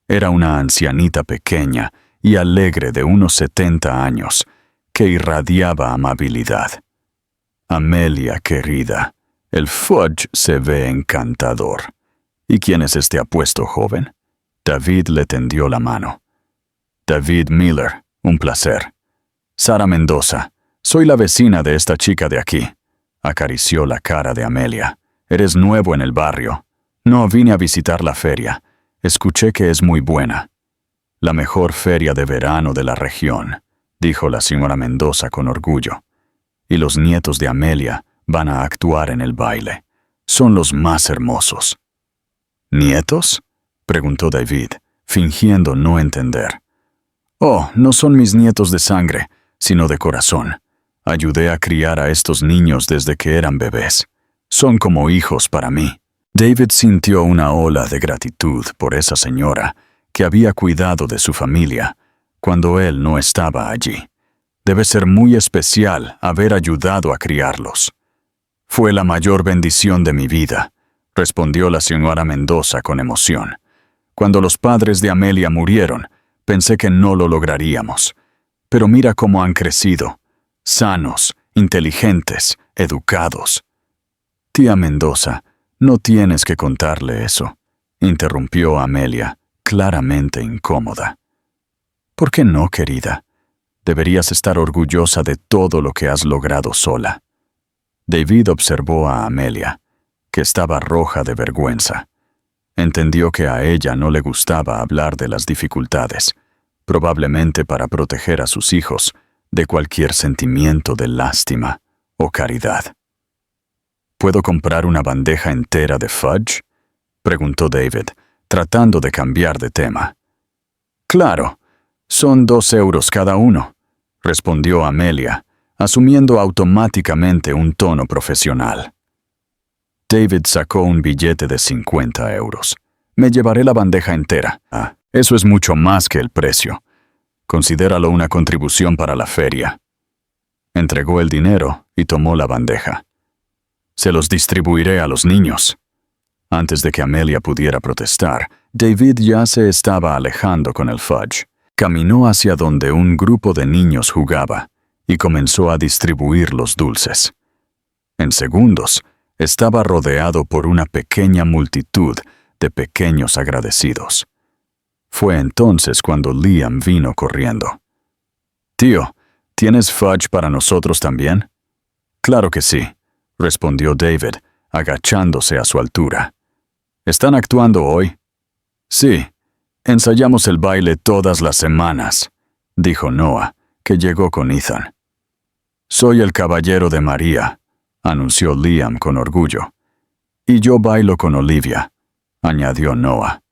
Era una ancianita pequeña y alegre de unos 70 años, que irradiaba amabilidad. «Amelia, querida, el fudge se ve encantador. ¿Y quién es este apuesto joven?». David le tendió la mano. «David Miller, un placer». «Sara Mendoza, soy la vecina de esta chica de aquí». Acarició la cara de Amelia. «Eres nuevo en el barrio». «No, vine a visitar la feria. Escuché que es muy buena». «La mejor feria de verano de la región», dijo la señora Mendoza con orgullo. «Y los nietos de Amelia van a actuar en el baile. Son los más hermosos». «¿Nietos?», preguntó David, fingiendo no entender. «Oh, no son mis nietos de sangre, sino de corazón. Ayudé a criar a estos niños desde que eran bebés. Son como hijos para mí». David sintió una ola de gratitud por esa señora que había cuidado de su familia cuando él no estaba allí. Debe ser muy especial haber ayudado a criarlos. «Fue la mayor bendición de mi vida», respondió la señora Mendoza con emoción. «Cuando los padres de Amelia murieron, pensé que no lo lograríamos. Pero mira cómo han crecido, sanos, inteligentes, educados». «Tía Mendoza, no tienes que contarle eso», interrumpió Amelia, claramente incómoda. «¿Por qué no, querida? Deberías estar orgullosa de todo lo que has logrado sola». David observó a Amelia, que estaba roja de vergüenza. Entendió que a ella no le gustaba hablar de las dificultades, probablemente para proteger a sus hijos de cualquier sentimiento de lástima o caridad. «¿Puedo comprar una bandeja entera de fudge?», preguntó David, tratando de cambiar de tema. «Claro, son 2 euros cada uno», respondió Amelia, asumiendo automáticamente un tono profesional. David sacó un billete de 50 euros. «Me llevaré la bandeja entera». «Ah, eso es mucho más que el precio. Considéralo una contribución para la feria». Entregó el dinero y tomó la bandeja. «Se los distribuiré a los niños». Antes de que Amelia pudiera protestar, David ya se estaba alejando con el fudge. Caminó hacia donde un grupo de niños jugaba y comenzó a distribuir los dulces. En segundos, estaba rodeado por una pequeña multitud de pequeños agradecidos. Fue entonces cuando Liam vino corriendo. «Tío, ¿tienes fudge para nosotros también?» «Claro que sí», respondió David, agachándose a su altura. «¿Están actuando hoy?» «Sí, ensayamos el baile todas las semanas», dijo Noah, que llegó con Ethan. «Soy el caballero de María», anunció Liam con orgullo. «Y yo bailo con Olivia», añadió Noah.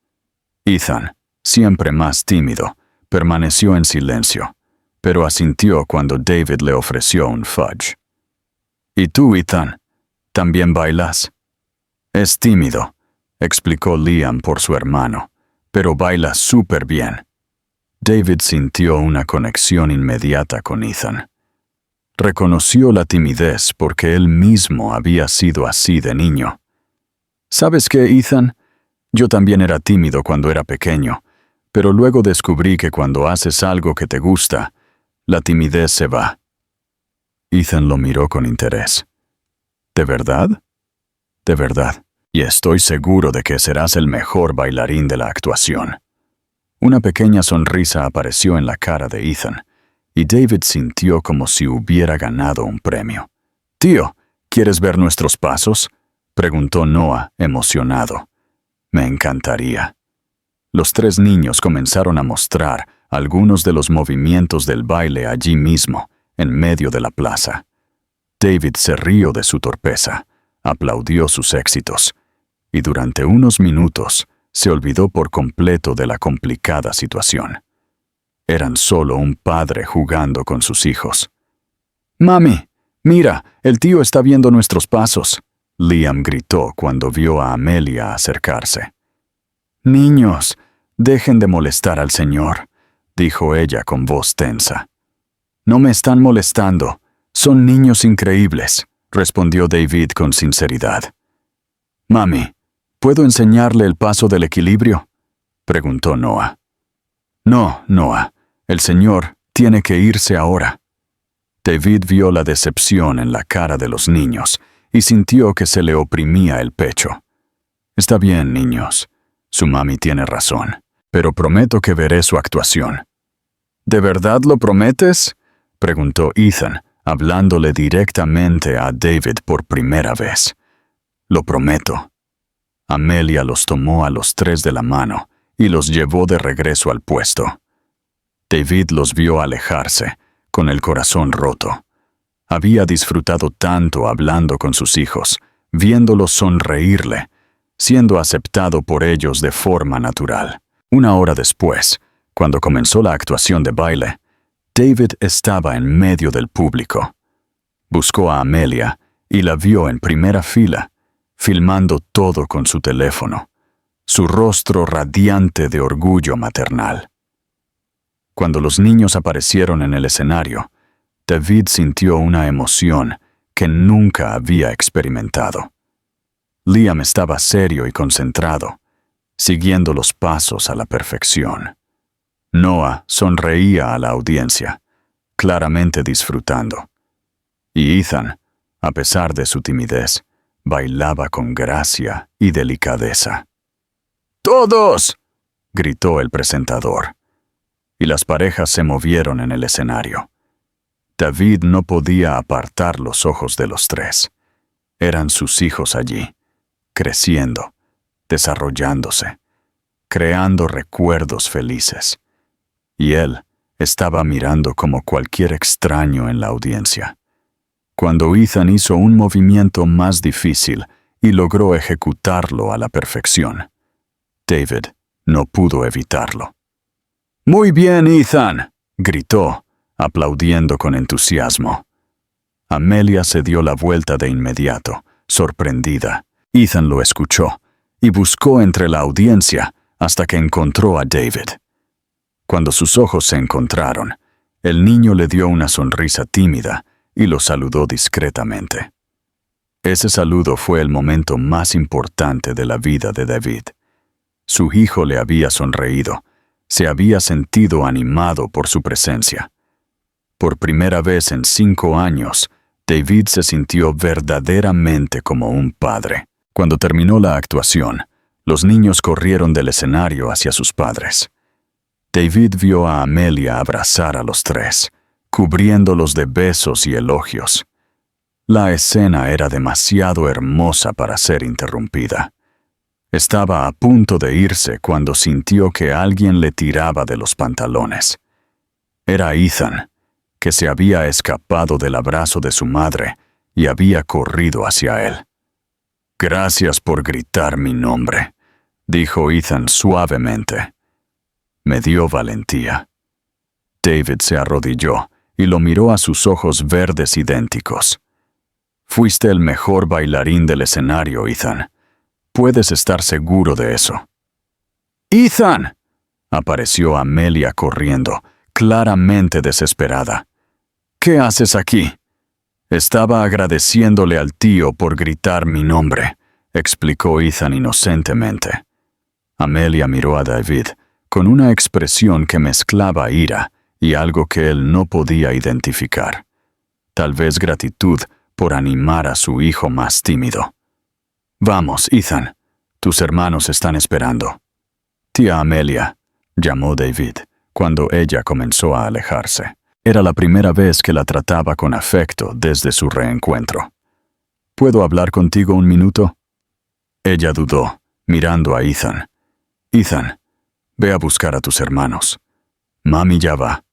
Ethan, siempre más tímido, permaneció en silencio, pero asintió cuando David le ofreció un fudge. «¿Y tú, Ethan, también bailas?» «Es tímido», explicó Liam por su hermano, «pero baila súper bien». David sintió una conexión inmediata con Ethan. Reconoció la timidez porque él mismo había sido así de niño. «¿Sabes qué, Ethan? Yo también era tímido cuando era pequeño, pero luego descubrí que cuando haces algo que te gusta, la timidez se va». Ethan lo miró con interés. «¿De verdad?» «De verdad, y estoy seguro de que serás el mejor bailarín de la actuación». Una pequeña sonrisa apareció en la cara de Ethan, y David sintió como si hubiera ganado un premio. «Tío, ¿quieres ver nuestros pasos?», preguntó Noah, emocionado. «Me encantaría». Los tres niños comenzaron a mostrar algunos de los movimientos del baile allí mismo, en medio de la plaza. David se rió de su torpeza, aplaudió sus éxitos, y durante unos minutos se olvidó por completo de la complicada situación. Eran solo un padre jugando con sus hijos. «Mami, mira, el tío está viendo nuestros pasos», Liam gritó cuando vio a Amelia acercarse. «Niños, dejen de molestar al señor», dijo ella con voz tensa. «No me están molestando, son niños increíbles», respondió David con sinceridad. «Mami, ¿puedo enseñarle el paso del equilibrio?», preguntó Noah. «No, Noah, el señor tiene que irse ahora». David vio la decepción en la cara de los niños y sintió que se le oprimía el pecho. «Está bien, niños. Su mami tiene razón, pero prometo que veré su actuación». «¿De verdad lo prometes?», preguntó Ethan, hablándole directamente a David por primera vez. «Lo prometo». Amelia los tomó a los tres de la mano y los llevó de regreso al puesto. David los vio alejarse, con el corazón roto. Había disfrutado tanto hablando con sus hijos, viéndolos sonreírle, siendo aceptado por ellos de forma natural. Una hora después, cuando comenzó la actuación de baile, David estaba en medio del público. Buscó a Amelia y la vio en primera fila, filmando todo con su teléfono, su rostro radiante de orgullo maternal. Cuando los niños aparecieron en el escenario, David sintió una emoción que nunca había experimentado. Liam estaba serio y concentrado, siguiendo los pasos a la perfección. Noah sonreía a la audiencia, claramente disfrutando. Y Ethan, a pesar de su timidez, bailaba con gracia y delicadeza. «¡Todos!», gritó el presentador, y las parejas se movieron en el escenario. David no podía apartar los ojos de los tres. Eran sus hijos allí, creciendo, desarrollándose, creando recuerdos felices. Y él estaba mirando como cualquier extraño en la audiencia. Cuando Ethan hizo un movimiento más difícil y logró ejecutarlo a la perfección, David no pudo evitarlo. «¡Muy bien, Ethan!», gritó, aplaudiendo con entusiasmo. Amelia se dio la vuelta de inmediato, sorprendida. Ethan lo escuchó y buscó entre la audiencia hasta que encontró a David. Cuando sus ojos se encontraron, el niño le dio una sonrisa tímida y lo saludó discretamente. Ese saludo fue el momento más importante de la vida de David. Su hijo le había sonreído, Se había sentido animado por su presencia. Por primera vez en 5 años, David se sintió verdaderamente como un padre. Cuando terminó la actuación, los niños corrieron del escenario hacia sus padres. David vio a Amelia abrazar a los 3, cubriéndolos de besos y elogios. La escena era demasiado hermosa para ser interrumpida. Estaba a punto de irse cuando sintió que alguien le tiraba de los pantalones. Era Ethan, que se había escapado del abrazo de su madre y había corrido hacia él. «Gracias por gritar mi nombre», dijo Ethan suavemente. Me dio valentía. David se arrodilló y lo miró a sus ojos verdes idénticos. «Fuiste el mejor bailarín del escenario, Ethan. Puedes estar seguro de eso». «¡Ethan!», apareció Amelia corriendo, claramente desesperada. «¿Qué haces aquí?». «Estaba agradeciéndole al tío por gritar mi nombre», explicó Ethan inocentemente. Amelia miró a David con una expresión que mezclaba ira y algo que él no podía identificar. Tal vez gratitud por animar a su hijo más tímido. «Vamos, Ethan, tus hermanos están esperando». «Tía Amelia», llamó David, cuando ella comenzó a alejarse. Era la primera vez que la trataba con afecto desde su reencuentro. «¿Puedo hablar contigo un minuto?». Ella dudó, mirando a Ethan. «Ethan, ve a buscar a tus hermanos. Mami ya va».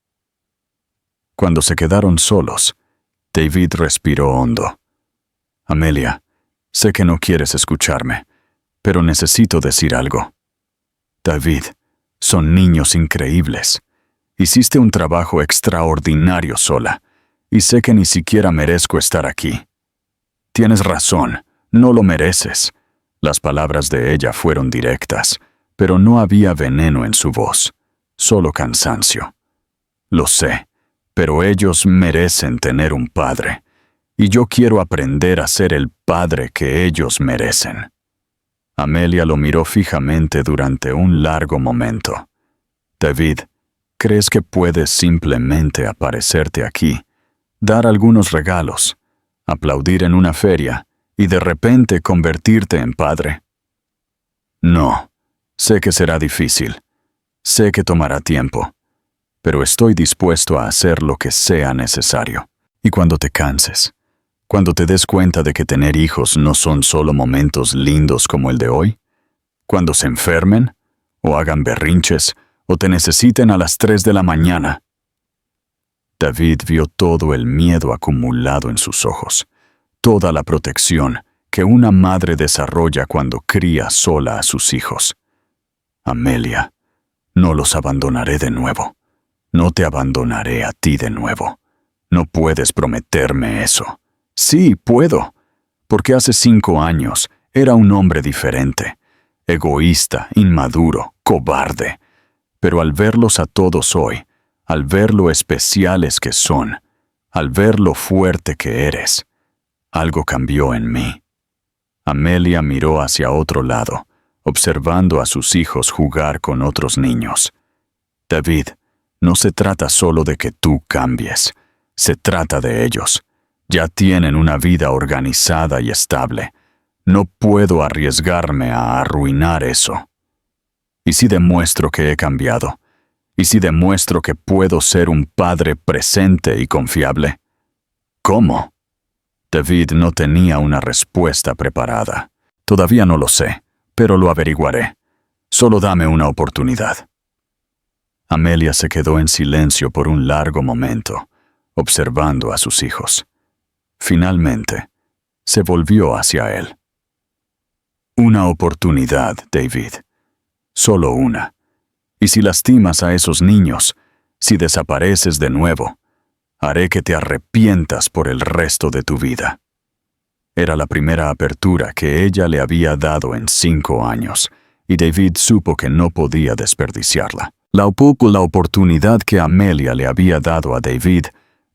Cuando se quedaron solos, David respiró hondo. «Amelia, sé que no quieres escucharme, pero necesito decir algo». «David, son niños increíbles. Hiciste un trabajo extraordinario sola, y sé que ni siquiera merezco estar aquí». «Tienes razón, no lo mereces». Las palabras de ella fueron directas, pero no había veneno en su voz, solo cansancio. «Lo sé, pero ellos merecen tener un padre, y yo quiero aprender a ser el padre que ellos merecen». Amelia lo miró fijamente durante un largo momento. «David, ¿crees que puedes simplemente aparecerte aquí, dar algunos regalos, aplaudir en una feria y de repente convertirte en padre?» «No, sé que será difícil, sé que tomará tiempo, pero estoy dispuesto a hacer lo que sea necesario. Y cuando te canses, cuando te des cuenta de que tener hijos no son solo momentos lindos como el de hoy, cuando se enfermen, o hagan berrinches, o te necesiten a las 3 de la mañana». David vio todo el miedo acumulado en sus ojos, toda la protección que una madre desarrolla cuando cría sola a sus hijos. «Amelia, no los abandonaré de nuevo. No te abandonaré a ti de nuevo. No puedes prometerme eso». «Sí, puedo, porque hace 5 años era un hombre diferente, egoísta, inmaduro, cobarde. Pero al verlos a todos hoy, al ver lo especiales que son, al ver lo fuerte que eres, algo cambió en mí». Amelia miró hacia otro lado, observando a sus hijos jugar con otros niños. «David, no se trata solo de que tú cambies, se trata de ellos. Ya tienen una vida organizada y estable. No puedo arriesgarme a arruinar eso. ¿Y si demuestro que he cambiado? ¿Y si demuestro que puedo ser un padre presente y confiable?». «¿Cómo?». David no tenía una respuesta preparada. «Todavía no lo sé, pero lo averiguaré. Solo dame una oportunidad». Amelia se quedó en silencio por un largo momento, observando a sus hijos. Finalmente, se volvió hacia él. «Una oportunidad, David. Solo una. Y si lastimas a esos niños, si desapareces de nuevo, haré que te arrepientas por el resto de tu vida». Era la primera apertura que ella le había dado en 5 años, y David supo que no podía desperdiciarla. La oportunidad que Amelia le había dado a David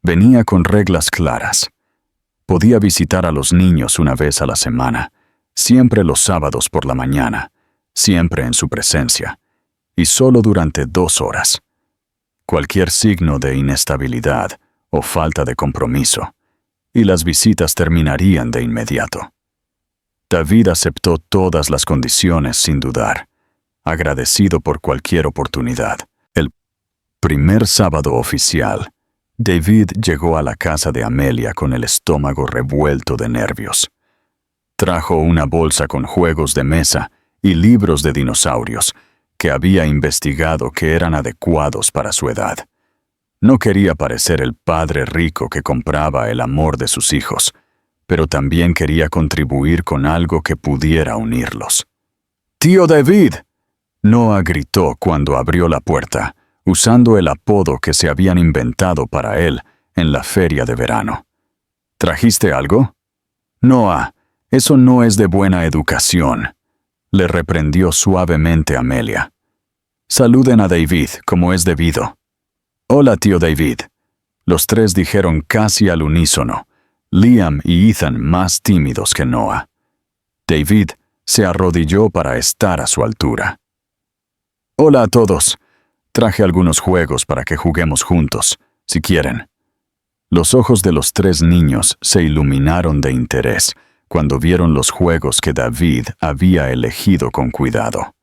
venía con reglas claras. Podía visitar a los niños una vez a la semana, siempre los sábados por la mañana, siempre en su presencia, y solo durante 2 horas. Cualquier signo de inestabilidad o falta de compromiso, y las visitas terminarían de inmediato. David aceptó todas las condiciones sin dudar, agradecido por cualquier oportunidad. El primer sábado oficial, David llegó a la casa de Amelia con el estómago revuelto de nervios. Trajo una bolsa con juegos de mesa y libros de dinosaurios que había investigado que eran adecuados para su edad. No quería parecer el padre rico que compraba el amor de sus hijos, pero también quería contribuir con algo que pudiera unirlos. ¡Tío David!, Noah gritó cuando abrió la puerta, usando el apodo que se habían inventado para él en la feria de verano. ¿Trajiste algo? Noah, eso no es de buena educación, le reprendió suavemente Amelia. Saluden a David como es debido. Hola, tío David. Los 3 dijeron casi al unísono, Liam y Ethan más tímidos que Noah. David se arrodilló para estar a su altura. Hola a todos. Traje algunos juegos para que juguemos juntos, si quieren. Los ojos de los 3 niños se iluminaron de interés cuando vieron los juegos que David había elegido con cuidado.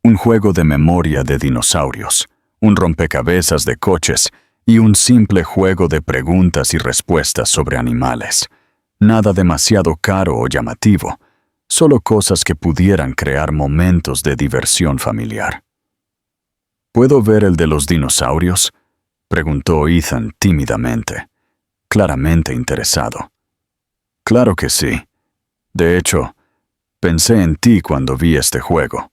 Un juego de memoria de dinosaurios, un rompecabezas de coches y un simple juego de preguntas y respuestas sobre animales. Nada demasiado caro o llamativo, solo cosas que pudieran crear momentos de diversión familiar. ¿Puedo ver el de los dinosaurios?, preguntó Ethan tímidamente, claramente interesado. Claro que sí. De hecho, pensé en ti cuando vi este juego.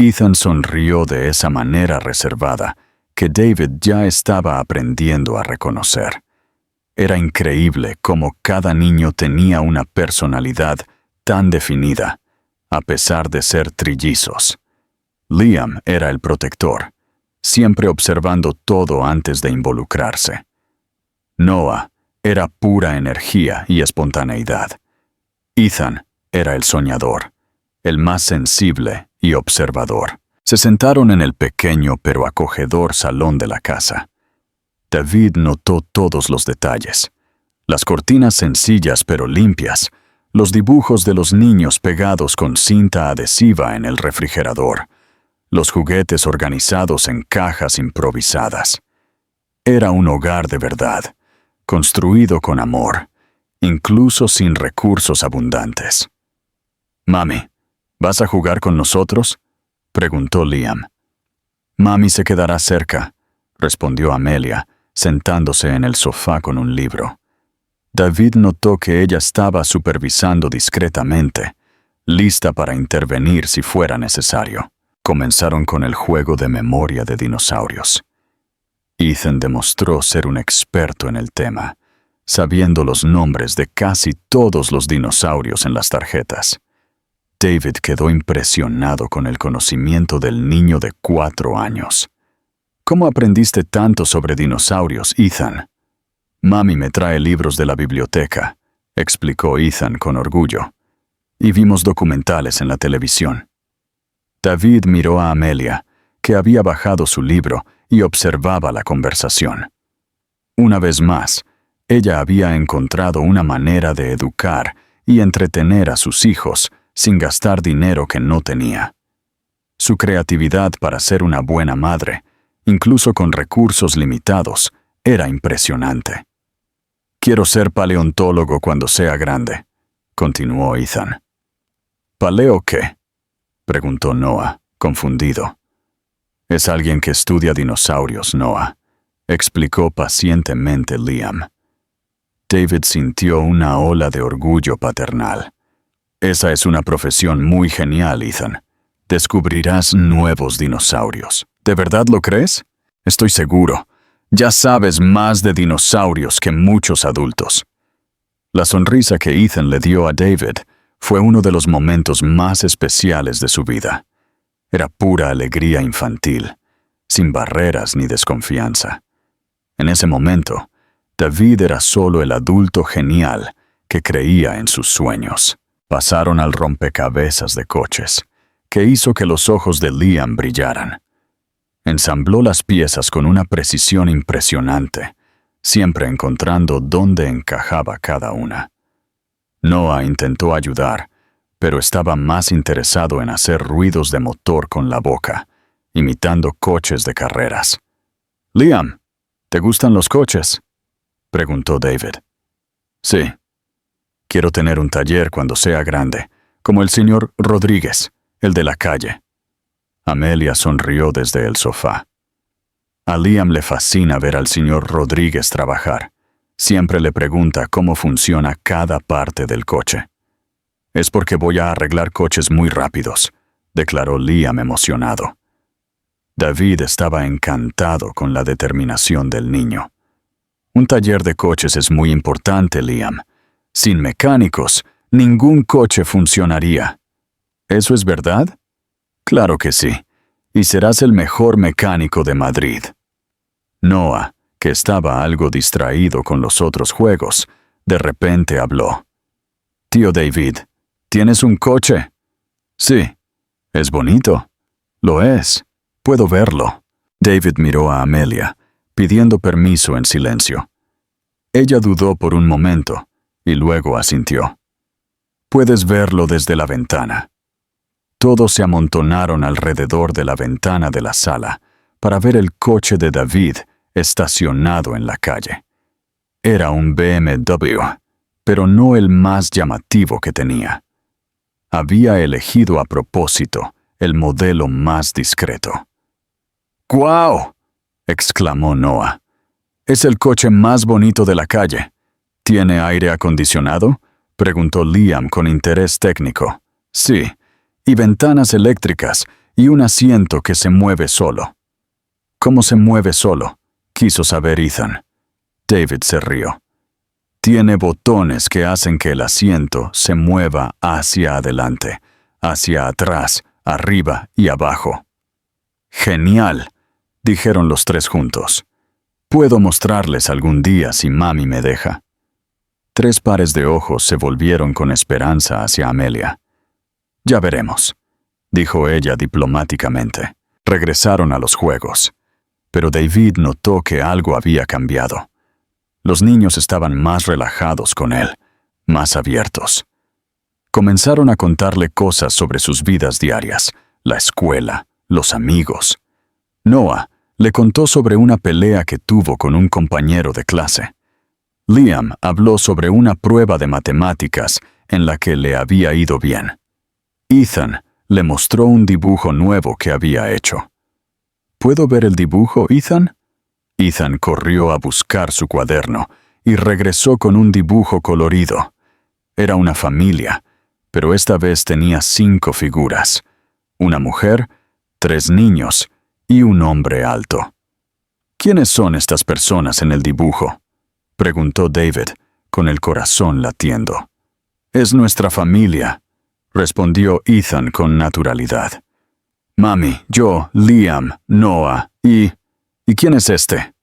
Ethan sonrió de esa manera reservada que David ya estaba aprendiendo a reconocer. Era increíble cómo cada niño tenía una personalidad tan definida, a pesar de ser trillizos. Liam era el protector, siempre observando todo antes de involucrarse. Noah era pura energía y espontaneidad. Ethan era el soñador, el más sensible y observador. Se sentaron en el pequeño pero acogedor salón de la casa. David notó todos los detalles. Las cortinas sencillas pero limpias, los dibujos de los niños pegados con cinta adhesiva en el refrigerador, los juguetes organizados en cajas improvisadas. Era un hogar de verdad, construido con amor, incluso sin recursos abundantes. «Mami, ¿vas a jugar con nosotros?», preguntó Liam. «Mami se quedará cerca», respondió Amelia, sentándose en el sofá con un libro. David notó que ella estaba supervisando discretamente, lista para intervenir si fuera necesario. Comenzaron con el juego de memoria de dinosaurios. Ethan demostró ser un experto en el tema, sabiendo los nombres de casi todos los dinosaurios en las tarjetas. David quedó impresionado con el conocimiento del niño de 4 años. «¿Cómo aprendiste tanto sobre dinosaurios, Ethan?» «Mami me trae libros de la biblioteca», explicó Ethan con orgullo. «Y vimos documentales en la televisión». David miró a Amelia, que había bajado su libro y observaba la conversación. Una vez más, ella había encontrado una manera de educar y entretener a sus hijos sin gastar dinero que no tenía. Su creatividad para ser una buena madre, incluso con recursos limitados, era impresionante. «Quiero ser paleontólogo cuando sea grande», continuó Ethan. «¿Paleo qué?», preguntó Noah, confundido. «Es alguien que estudia dinosaurios, Noah», explicó pacientemente Liam. David sintió una ola de orgullo paternal. «Esa es una profesión muy genial, Ethan. Descubrirás nuevos dinosaurios». «¿De verdad lo crees?» «Estoy seguro. Ya sabes más de dinosaurios que muchos adultos». La sonrisa que Ethan le dio a David fue uno de los momentos más especiales de su vida. Era pura alegría infantil, sin barreras ni desconfianza. En ese momento, David era solo el adulto genial que creía en sus sueños. Pasaron al rompecabezas de coches, que hizo que los ojos de Liam brillaran. Ensambló las piezas con una precisión impresionante, siempre encontrando dónde encajaba cada una. Noah intentó ayudar, pero estaba más interesado en hacer ruidos de motor con la boca, imitando coches de carreras. «Liam, ¿te gustan los coches?», preguntó David. «Sí. Quiero tener un taller cuando sea grande, como el señor Rodríguez, el de la calle». Amelia sonrió desde el sofá. A Liam le fascina ver al señor Rodríguez trabajar. Siempre le pregunta cómo funciona cada parte del coche. «Es porque voy a arreglar coches muy rápidos», declaró Liam emocionado. David estaba encantado con la determinación del niño. «Un taller de coches es muy importante, Liam. Sin mecánicos, ningún coche funcionaría». «¿Eso es verdad?». «Claro que sí. Y serás el mejor mecánico de Madrid». Noah, que estaba algo distraído con los otros juegos, de repente habló. «Tío David, ¿tienes un coche?». «Sí». «¿Es bonito?». «Lo es. Puedo verlo». David miró a Amelia, pidiendo permiso en silencio. Ella dudó por un momento, y luego asintió. «Puedes verlo desde la ventana». Todos se amontonaron alrededor de la ventana de la sala para ver el coche de David estacionado en la calle. Era un BMW, pero no el más llamativo que tenía. Había elegido a propósito el modelo más discreto. «¡Guau!», exclamó Noah. «Es el coche más bonito de la calle». «¿Tiene aire acondicionado?», preguntó Liam con interés técnico. «Sí, y ventanas eléctricas y un asiento que se mueve solo». «¿Cómo se mueve solo?», quiso saber Ethan. David se rió. «Tiene botones que hacen que el asiento se mueva hacia adelante, hacia atrás, arriba y abajo». «Genial», dijeron los tres juntos. «Puedo mostrarles algún día si mami me deja». Tres pares de ojos se volvieron con esperanza hacia Amelia. «Ya veremos», dijo ella diplomáticamente. Regresaron a los juegos, pero David notó que algo había cambiado. Los niños estaban más relajados con él, más abiertos. Comenzaron a contarle cosas sobre sus vidas diarias, la escuela, los amigos. Noah le contó sobre una pelea que tuvo con un compañero de clase. Liam habló sobre una prueba de matemáticas en la que le había ido bien. Ethan le mostró un dibujo nuevo que había hecho. «¿Puedo ver el dibujo, Ethan?». Ethan corrió a buscar su cuaderno y regresó con un dibujo colorido. Era una familia, pero esta vez tenía 5 figuras: una mujer, 3 niños y un hombre alto. «¿Quiénes son estas personas en el dibujo?», preguntó David, con el corazón latiendo. «Es nuestra familia», respondió Ethan con naturalidad. «Mami, yo, Liam, Noah y... ¿Y quién es este?».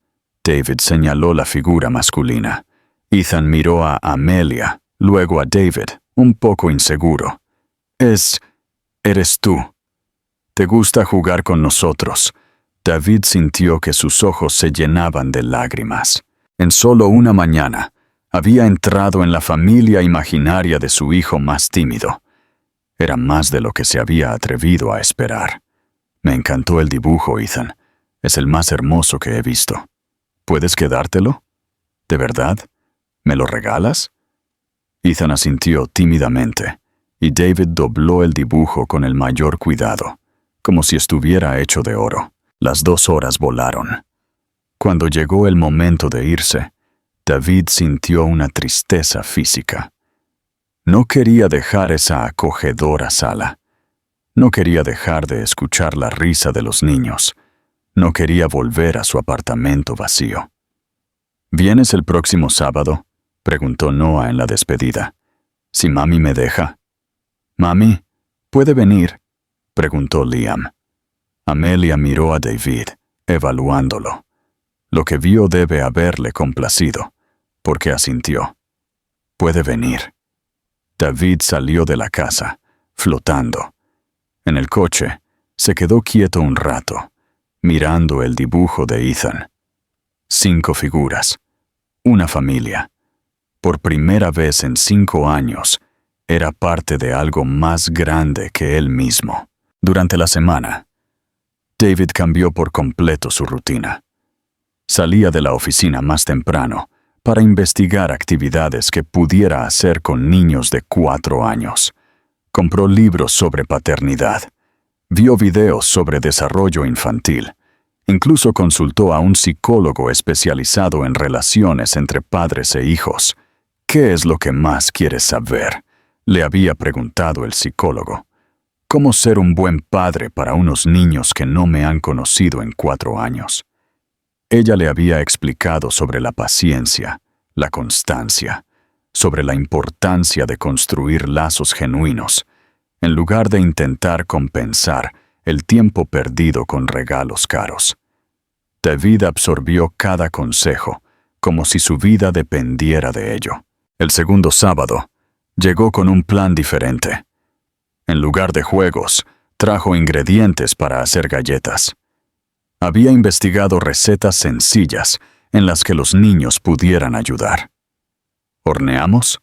David señaló la figura masculina. Ethan miró a Amelia, luego a David, un poco inseguro. «Eres tú. Te gusta jugar con nosotros». David sintió que sus ojos se llenaban de lágrimas. En solo una mañana, había entrado en la familia imaginaria de su hijo más tímido. Era más de lo que se había atrevido a esperar. «Me encantó el dibujo, Ethan. Es el más hermoso que he visto. ¿Puedes quedártelo? ¿De verdad? ¿Me lo regalas?». Ethan asintió tímidamente, y David dobló el dibujo con el mayor cuidado, como si estuviera hecho de oro. Las 2 horas volaron. Cuando llegó el momento de irse, David sintió una tristeza física. No quería dejar esa acogedora sala. No quería dejar de escuchar la risa de los niños. No quería volver a su apartamento vacío. «¿Vienes el próximo sábado?», preguntó Noah en la despedida. «Si mami me deja». «Mami, ¿puede venir?», preguntó Liam. Amelia miró a David, evaluándolo. Lo que vio debe haberle complacido, porque asintió. «Puede venir». David salió de la casa, flotando. En el coche, se quedó quieto un rato, mirando el dibujo de Ethan. 5 figuras. Una familia. Por primera vez en 5 años, era parte de algo más grande que él mismo. Durante la semana, David cambió por completo su rutina. Salía de la oficina más temprano para investigar actividades que pudiera hacer con niños de 4 años. Compró libros sobre paternidad, vio videos sobre desarrollo infantil, incluso consultó a un psicólogo especializado en relaciones entre padres e hijos. ¿Qué es lo que más quieres saber?, le había preguntado el psicólogo. ¿Cómo ser un buen padre para unos niños que no me han conocido en 4 años? Ella le había explicado sobre la paciencia, la constancia, sobre la importancia de construir lazos genuinos, en lugar de intentar compensar el tiempo perdido con regalos caros. David absorbió cada consejo, como si su vida dependiera de ello. El segundo sábado, llegó con un plan diferente. En lugar de juegos, trajo ingredientes para hacer galletas. Había investigado recetas sencillas en las que los niños pudieran ayudar. ¿Horneamos?,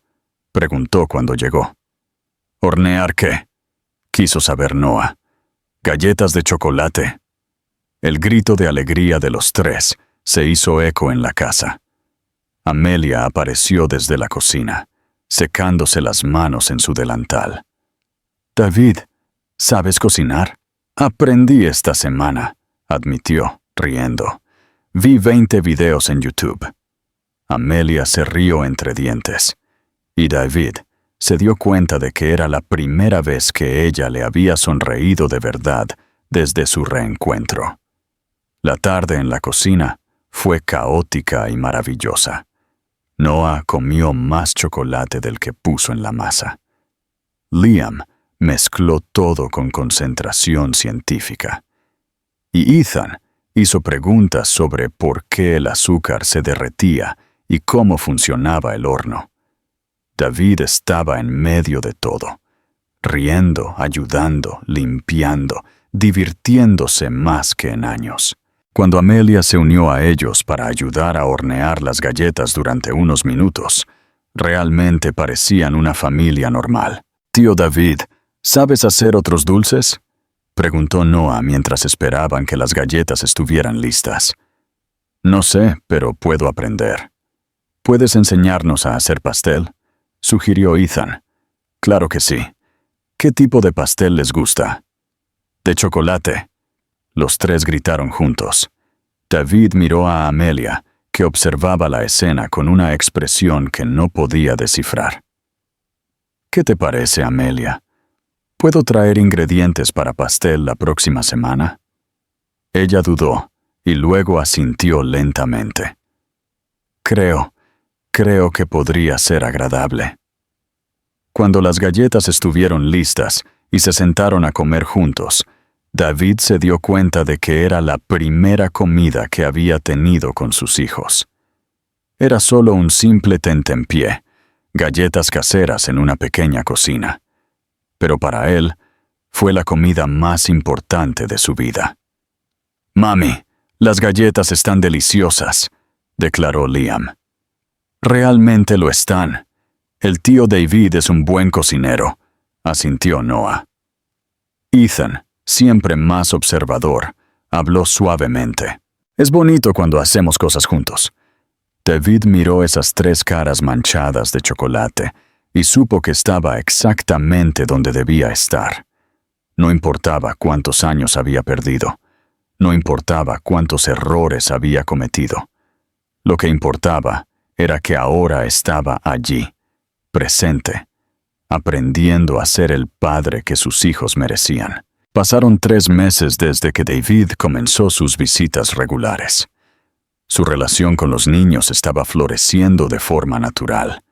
preguntó cuando llegó. ¿Hornear qué?, quiso saber Noah. Galletas de chocolate. El grito de alegría de los 3 se hizo eco en la casa. Amelia apareció desde la cocina, secándose las manos en su delantal. «David, ¿sabes cocinar?» «Aprendí esta semana», admitió, riendo. «Vi 20 videos en YouTube». Amelia se rió entre dientes, y David se dio cuenta de que era la primera vez que ella le había sonreído de verdad desde su reencuentro. La tarde en la cocina fue caótica y maravillosa. Noah comió más chocolate del que puso en la masa. Liam mezcló todo con concentración científica. Y Ethan hizo preguntas sobre por qué el azúcar se derretía y cómo funcionaba el horno. David estaba en medio de todo, riendo, ayudando, limpiando, divirtiéndose más que en años. Cuando Amelia se unió a ellos para ayudar a hornear las galletas durante unos minutos, realmente parecían una familia normal. «Tío David, ¿sabes hacer otros dulces?», preguntó Noah mientras esperaban que las galletas estuvieran listas. «No sé, pero puedo aprender». «¿Puedes enseñarnos a hacer pastel?», sugirió Ethan. «Claro que sí. ¿Qué tipo de pastel les gusta?» «De chocolate». Los 3 gritaron juntos. David miró a Amelia, que observaba la escena con una expresión que no podía descifrar. «¿Qué te parece, Amelia? ¿Puedo traer ingredientes para pastel la próxima semana?» Ella dudó y luego asintió lentamente. Creo que podría ser agradable». Cuando las galletas estuvieron listas y se sentaron a comer juntos, David se dio cuenta de que era la primera comida que había tenido con sus hijos. Era solo un simple tentempié, galletas caseras en una pequeña cocina. Pero para él, fue la comida más importante de su vida. «Mami, las galletas están deliciosas», declaró Liam. «Realmente lo están. El tío David es un buen cocinero», asintió Noah. Ethan, siempre más observador, habló suavemente. «Es bonito cuando hacemos cosas juntos». David miró esas 3 caras manchadas de chocolate y supo que estaba exactamente donde debía estar. No importaba cuántos años había perdido. No importaba cuántos errores había cometido. Lo que importaba era que ahora estaba allí, presente, aprendiendo a ser el padre que sus hijos merecían. Pasaron 3 meses desde que David comenzó sus visitas regulares. Su relación con los niños estaba floreciendo de forma natural,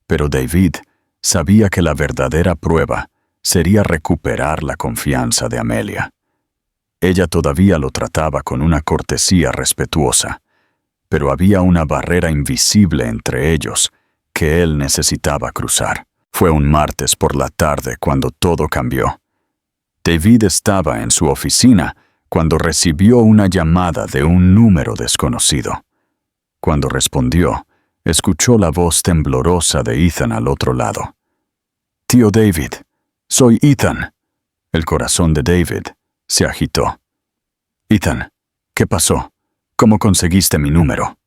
pero David sabía que la verdadera prueba sería recuperar la confianza de Amelia. Ella todavía lo trataba con una cortesía respetuosa, pero había una barrera invisible entre ellos que él necesitaba cruzar. Fue un martes por la tarde cuando todo cambió. David estaba en su oficina cuando recibió una llamada de un número desconocido. Cuando respondió, escuchó la voz temblorosa de Ethan al otro lado. «Tío David, soy Ethan». El corazón de David se agitó. «Ethan, ¿qué pasó? ¿Cómo conseguiste mi número?»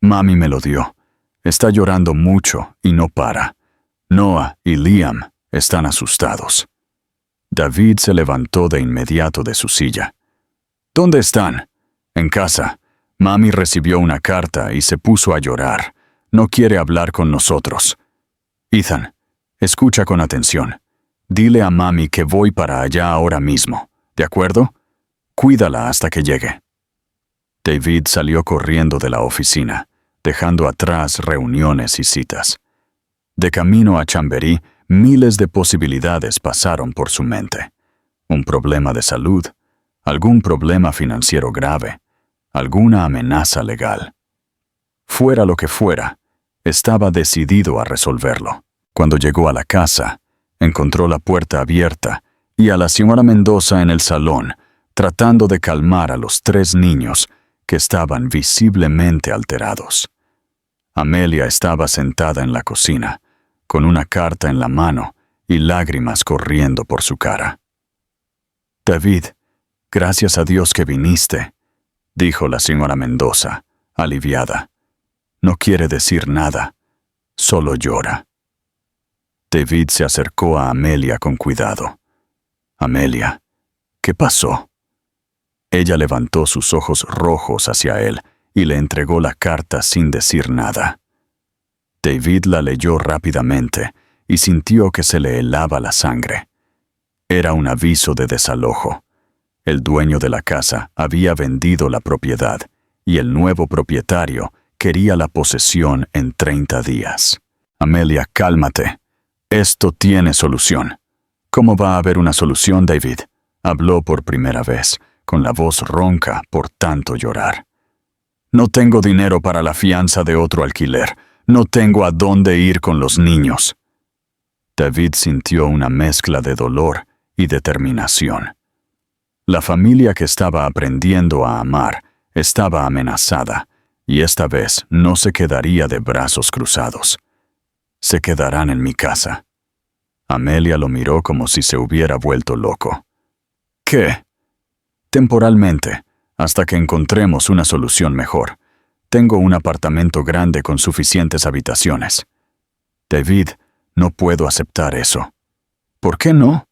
«Mami me lo dio. Está llorando mucho y no para. Noah y Liam están asustados». David se levantó de inmediato de su silla. «¿Dónde están?» «En casa. Mami recibió una carta y se puso a llorar. No quiere hablar con nosotros». «Ethan, escucha con atención. Dile a mami que voy para allá ahora mismo. ¿De acuerdo? Cuídala hasta que llegue». David salió corriendo de la oficina, dejando atrás reuniones y citas. De camino a Chamberí, miles de posibilidades pasaron por su mente. Un problema de salud, algún problema financiero grave, alguna amenaza legal. Fuera lo que fuera, estaba decidido a resolverlo. Cuando llegó a la casa, encontró la puerta abierta y a la señora Mendoza en el salón, tratando de calmar a los 3 niños que estaban visiblemente alterados. Amelia estaba sentada en la cocina, con una carta en la mano y lágrimas corriendo por su cara. «David, gracias a Dios que viniste», dijo la señora Mendoza, aliviada. «No quiere decir nada, solo llora». David se acercó a Amelia con cuidado. «Amelia, ¿qué pasó?» Ella levantó sus ojos rojos hacia él y le entregó la carta sin decir nada. David la leyó rápidamente y sintió que se le helaba la sangre. Era un aviso de desalojo. El dueño de la casa había vendido la propiedad y el nuevo propietario quería la posesión en 30 días. «Amelia, cálmate. Esto tiene solución». «¿Cómo va a haber una solución, David?», habló por primera vez, con la voz ronca por tanto llorar. «No tengo dinero para la fianza de otro alquiler. No tengo a dónde ir con los niños». David sintió una mezcla de dolor y determinación. La familia que estaba aprendiendo a amar estaba amenazada, y esta vez no se quedaría de brazos cruzados. «Se quedarán en mi casa». Amelia lo miró como si se hubiera vuelto loco. «¿Qué?» «Temporalmente, hasta que encontremos una solución mejor. Tengo un apartamento grande con suficientes habitaciones». «David, no puedo aceptar eso». «¿Por qué no?»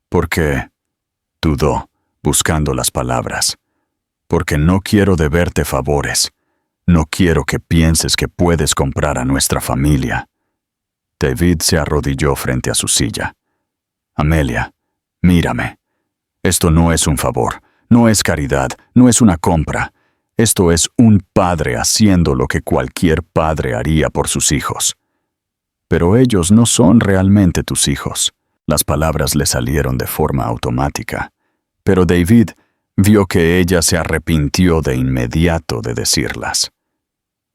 «Porque…», dudó, buscando las palabras. «Porque no quiero deberte favores. No quiero que pienses que puedes comprar a nuestra familia». David se arrodilló frente a su silla. «Amelia, mírame. Esto no es un favor, no es caridad, no es una compra. Esto es un padre haciendo lo que cualquier padre haría por sus hijos. Pero ellos no son realmente tus hijos». Las palabras le salieron de forma automática, pero David vio que ella se arrepintió de inmediato de decirlas.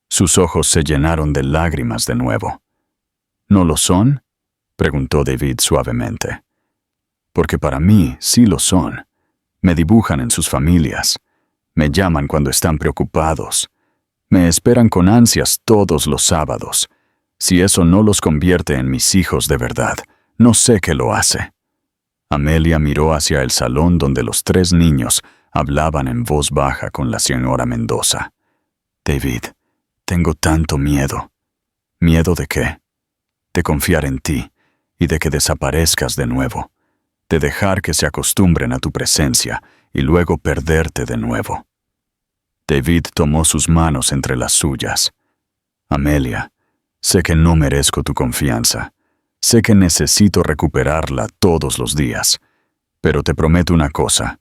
Sus ojos se llenaron de lágrimas de nuevo. «¿No lo son?», preguntó David suavemente. «Porque para mí sí lo son. Me dibujan en sus familias. Me llaman cuando están preocupados. Me esperan con ansias todos los sábados. Si eso no los convierte en mis hijos de verdad, no sé qué lo hace». Amelia miró hacia el salón donde los 3 niños hablaban en voz baja con la señora Mendoza. «David, tengo tanto miedo». «¿Miedo de qué?» «De confiar en ti y de que desaparezcas de nuevo, de dejar que se acostumbren a tu presencia y luego perderte de nuevo». David tomó sus manos entre las suyas. «Amelia, sé que no merezco tu confianza. Sé que necesito recuperarla todos los días, pero te prometo una cosa.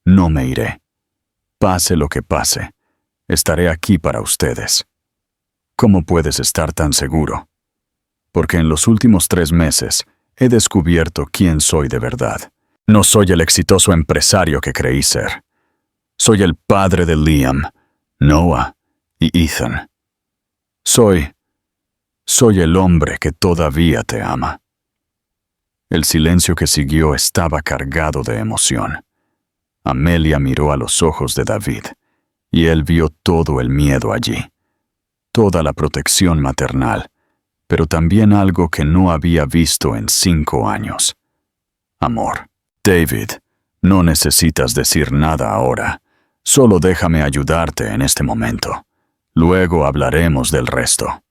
No me iré. Pase lo que pase, estaré aquí para ustedes». «¿Cómo puedes estar tan seguro?» «Porque en los últimos 3 meses he descubierto quién soy de verdad. No soy el exitoso empresario que creí ser. Soy el padre de Liam, Noah y Ethan. Soy el hombre que todavía te ama». El silencio que siguió estaba cargado de emoción. Amelia miró a los ojos de David, y él vio todo el miedo allí, toda la protección maternal, pero también algo que no había visto en 5 años. Amor. David, no necesitas decir nada ahora. Solo déjame ayudarte en este momento. Luego hablaremos del resto.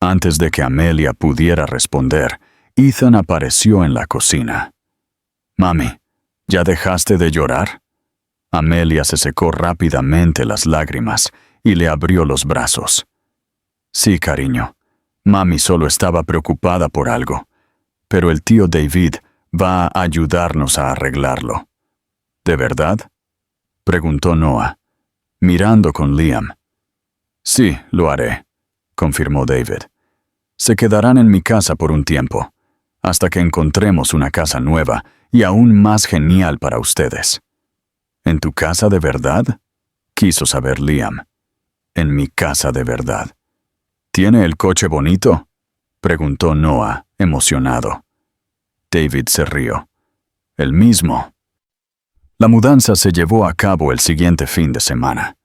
Antes de que Amelia pudiera responder, Ethan apareció en la cocina. Mami, ¿ya dejaste de llorar? Amelia se secó rápidamente las lágrimas y le abrió los brazos. Sí, cariño. Mami solo estaba preocupada por algo, pero el tío David va a ayudarnos a arreglarlo. ¿De verdad?, preguntó Noah, mirando con Liam. Sí, lo haré, confirmó David. Se quedarán en mi casa por un tiempo, hasta que encontremos una casa nueva y aún más genial para ustedes. ¿En tu casa de verdad?, quiso saber Liam. En mi casa de verdad. ¿Tiene el coche bonito?, preguntó Noah, emocionado. David se rió. El mismo. La mudanza se llevó a cabo el siguiente fin de semana.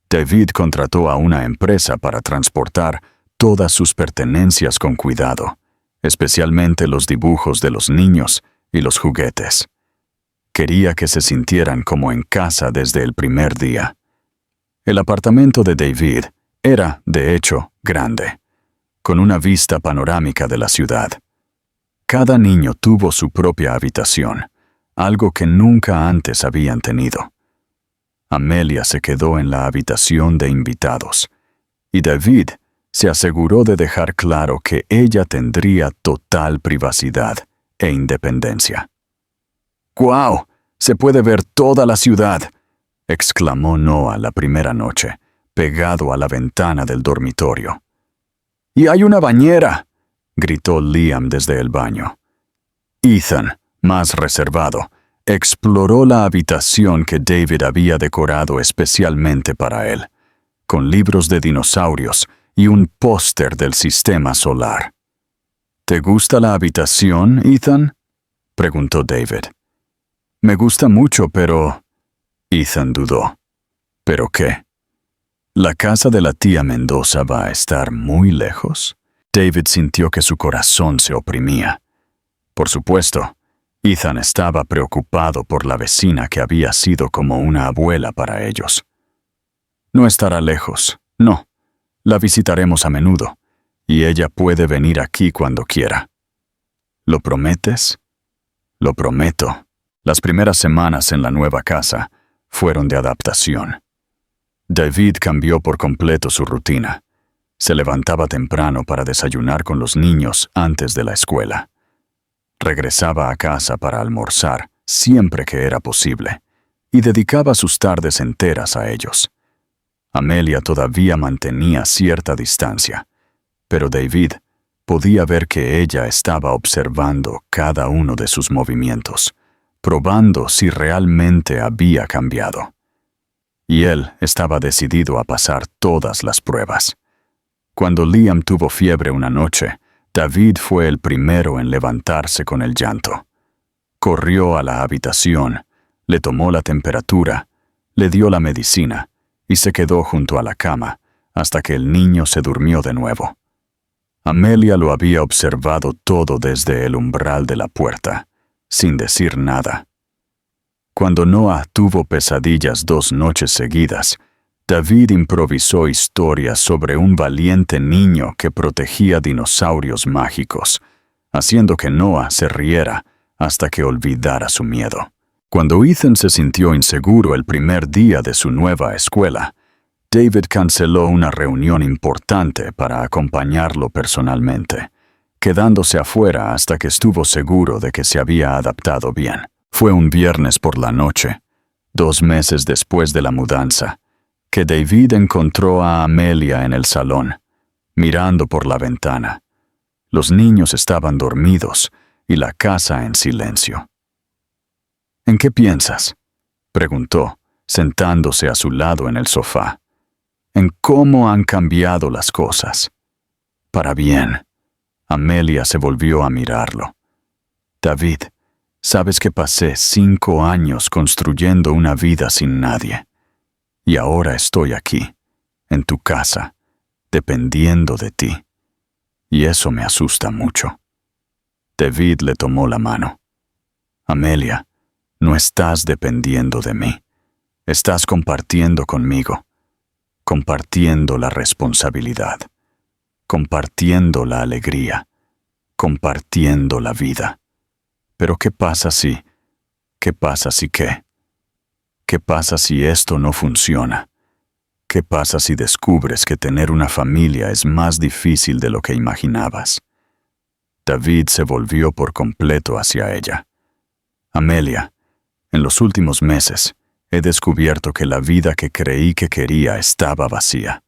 David contrató a una empresa para transportar todas sus pertenencias con cuidado, especialmente los dibujos de los niños y los juguetes. Quería que se sintieran como en casa desde el primer día. El apartamento de David era, de hecho, grande, con una vista panorámica de la ciudad. Cada niño tuvo su propia habitación, algo que nunca antes habían tenido. Amelia se quedó en la habitación de invitados, y David se aseguró de dejar claro que ella tendría total privacidad e independencia. ¡Guau! ¡Se puede ver toda la ciudad!, exclamó Noah la primera noche, pegado a la ventana del dormitorio. ¡Y hay una bañera!, gritó Liam desde el baño. Ethan, más reservado, exploró la habitación que David había decorado especialmente para él, con libros de dinosaurios y un póster del sistema solar. ¿Te gusta la habitación, Ethan?, preguntó David. Me gusta mucho, pero... Ethan dudó. ¿Pero qué? ¿La casa de la tía Mendoza va a estar muy lejos? David sintió que su corazón se oprimía. Por supuesto, Ethan estaba preocupado por la vecina que había sido como una abuela para ellos. No estará lejos, no. La visitaremos a menudo, y ella puede venir aquí cuando quiera. ¿Lo prometes? Lo prometo. Las primeras semanas en la nueva casa fueron de adaptación. David cambió por completo su rutina. Se levantaba temprano para desayunar con los niños antes de la escuela. Regresaba a casa para almorzar siempre que era posible, y dedicaba sus tardes enteras a ellos. Amelia todavía mantenía cierta distancia, pero David podía ver que ella estaba observando cada uno de sus movimientos, probando si realmente había cambiado. Y él estaba decidido a pasar todas las pruebas. Cuando Liam tuvo fiebre una noche, David fue el primero en levantarse con el llanto. Corrió a la habitación, le tomó la temperatura, le dio la medicina y se quedó junto a la cama hasta que el niño se durmió de nuevo. Amelia lo había observado todo desde el umbral de la puerta, sin decir nada. Cuando Noah tuvo pesadillas 2 noches seguidas, David improvisó historias sobre un valiente niño que protegía dinosaurios mágicos, haciendo que Noah se riera hasta que olvidara su miedo. Cuando Ethan se sintió inseguro el primer día de su nueva escuela, David canceló una reunión importante para acompañarlo personalmente, quedándose afuera hasta que estuvo seguro de que se había adaptado bien. Fue un viernes por la noche, 2 meses después de la mudanza, que David encontró a Amelia en el salón, mirando por la ventana. Los niños estaban dormidos y la casa en silencio. ¿En qué piensas?, preguntó, sentándose a su lado en el sofá. En cómo han cambiado las cosas. Para bien. Amelia se volvió a mirarlo. David, sabes que pasé 5 años construyendo una vida sin nadie. Y ahora estoy aquí, en tu casa, dependiendo de ti. Y eso me asusta mucho. David le tomó la mano. Amelia, no estás dependiendo de mí. Estás compartiendo conmigo, compartiendo la responsabilidad, compartiendo la alegría, compartiendo la vida. Pero ¿qué pasa si qué? ¿Qué pasa si esto no funciona? ¿Qué pasa si descubres que tener una familia es más difícil de lo que imaginabas? David se volvió por completo hacia ella. Amelia, en los últimos meses, he descubierto que la vida que creí que quería estaba vacía.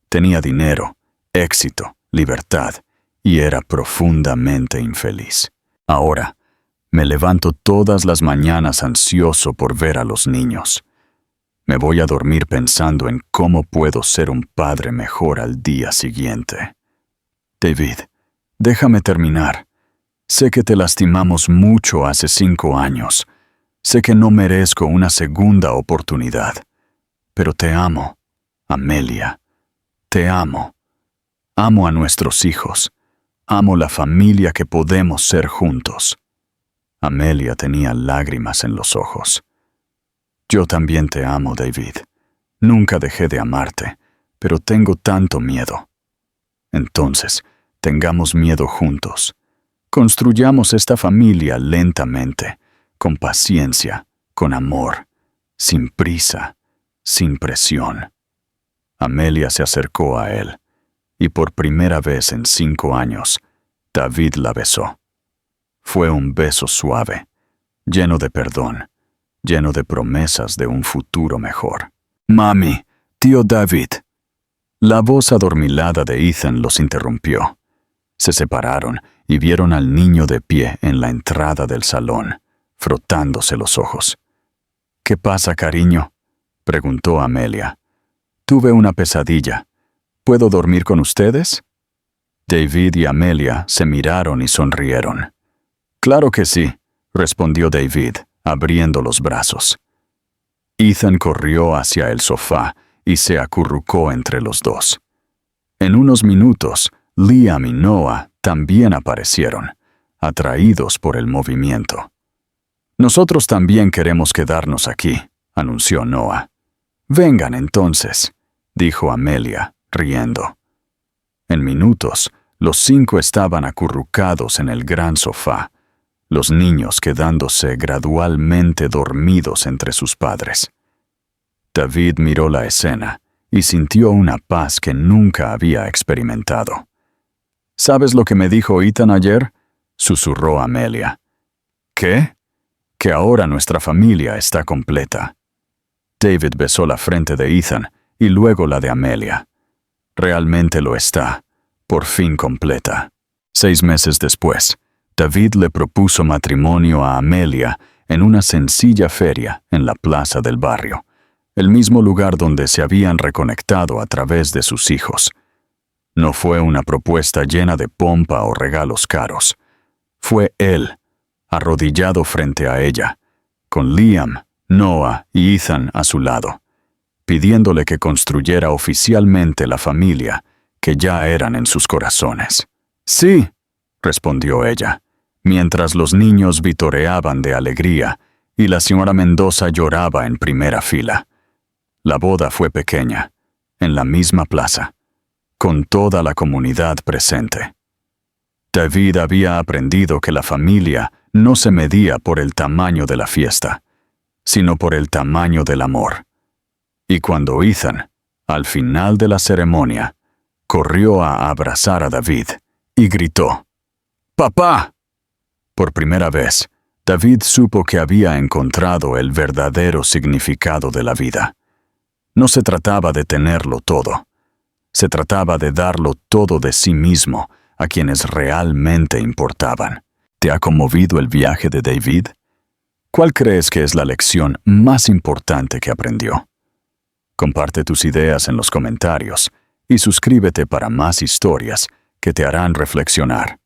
Tenía dinero, éxito, libertad, y era profundamente infeliz. Ahora, me levanto todas las mañanas ansioso por ver a los niños. Me voy a dormir pensando en cómo puedo ser un padre mejor al día siguiente. David, déjame terminar. Sé que te lastimamos mucho hace 5 años. Sé que no merezco una segunda oportunidad. Pero te amo, Amelia. Te amo. Amo a nuestros hijos. Amo la familia que podemos ser juntos. Amelia tenía lágrimas en los ojos. Yo también te amo, David. Nunca dejé de amarte, pero tengo tanto miedo. Entonces, tengamos miedo juntos. Construyamos esta familia lentamente, con paciencia, con amor, sin prisa, sin presión. Amelia se acercó a él, y por primera vez en 5 años, David la besó. Fue un beso suave, lleno de perdón, lleno de promesas de un futuro mejor. Mami, tío David. La voz adormilada de Ethan los interrumpió. Se separaron y vieron al niño de pie en la entrada del salón, frotándose los ojos. ¿Qué pasa, cariño?, preguntó Amelia. Tuve una pesadilla. ¿Puedo dormir con ustedes? David y Amelia se miraron y sonrieron. Claro que sí, respondió David, abriendo los brazos. Ethan corrió hacia el sofá y se acurrucó entre los dos. En unos minutos, Liam y Noah también aparecieron, atraídos por el movimiento. Nosotros también queremos quedarnos aquí, anunció Noah. Vengan entonces, dijo Amelia, riendo. En minutos, los 5 estaban acurrucados en el gran sofá, los niños quedándose gradualmente dormidos entre sus padres. David miró la escena y sintió una paz que nunca había experimentado. ¿Sabes lo que me dijo Ethan ayer?, susurró Amelia. ¿Qué? Que ahora nuestra familia está completa. David besó la frente de Ethan y luego la de Amelia. Realmente lo está, por fin completa. 6 meses después, David le propuso matrimonio a Amelia en una sencilla feria en la plaza del barrio, el mismo lugar donde se habían reconectado a través de sus hijos. No fue una propuesta llena de pompa o regalos caros. Fue él, arrodillado frente a ella, con Liam, Noah y Ethan a su lado, pidiéndole que construyera oficialmente la familia que ya eran en sus corazones. Sí, respondió ella, mientras los niños vitoreaban de alegría y la señora Mendoza lloraba en primera fila. La boda fue pequeña, en la misma plaza, con toda la comunidad presente. David había aprendido que la familia no se medía por el tamaño de la fiesta, sino por el tamaño del amor. Y cuando Ethan, al final de la ceremonia, corrió a abrazar a David y gritó, ¡Papá! Por primera vez, David supo que había encontrado el verdadero significado de la vida. No se trataba de tenerlo todo. Se trataba de darlo todo de sí mismo a quienes realmente importaban. ¿Te ha conmovido el viaje de David? ¿Cuál crees que es la lección más importante que aprendió? Comparte tus ideas en los comentarios y suscríbete para más historias que te harán reflexionar.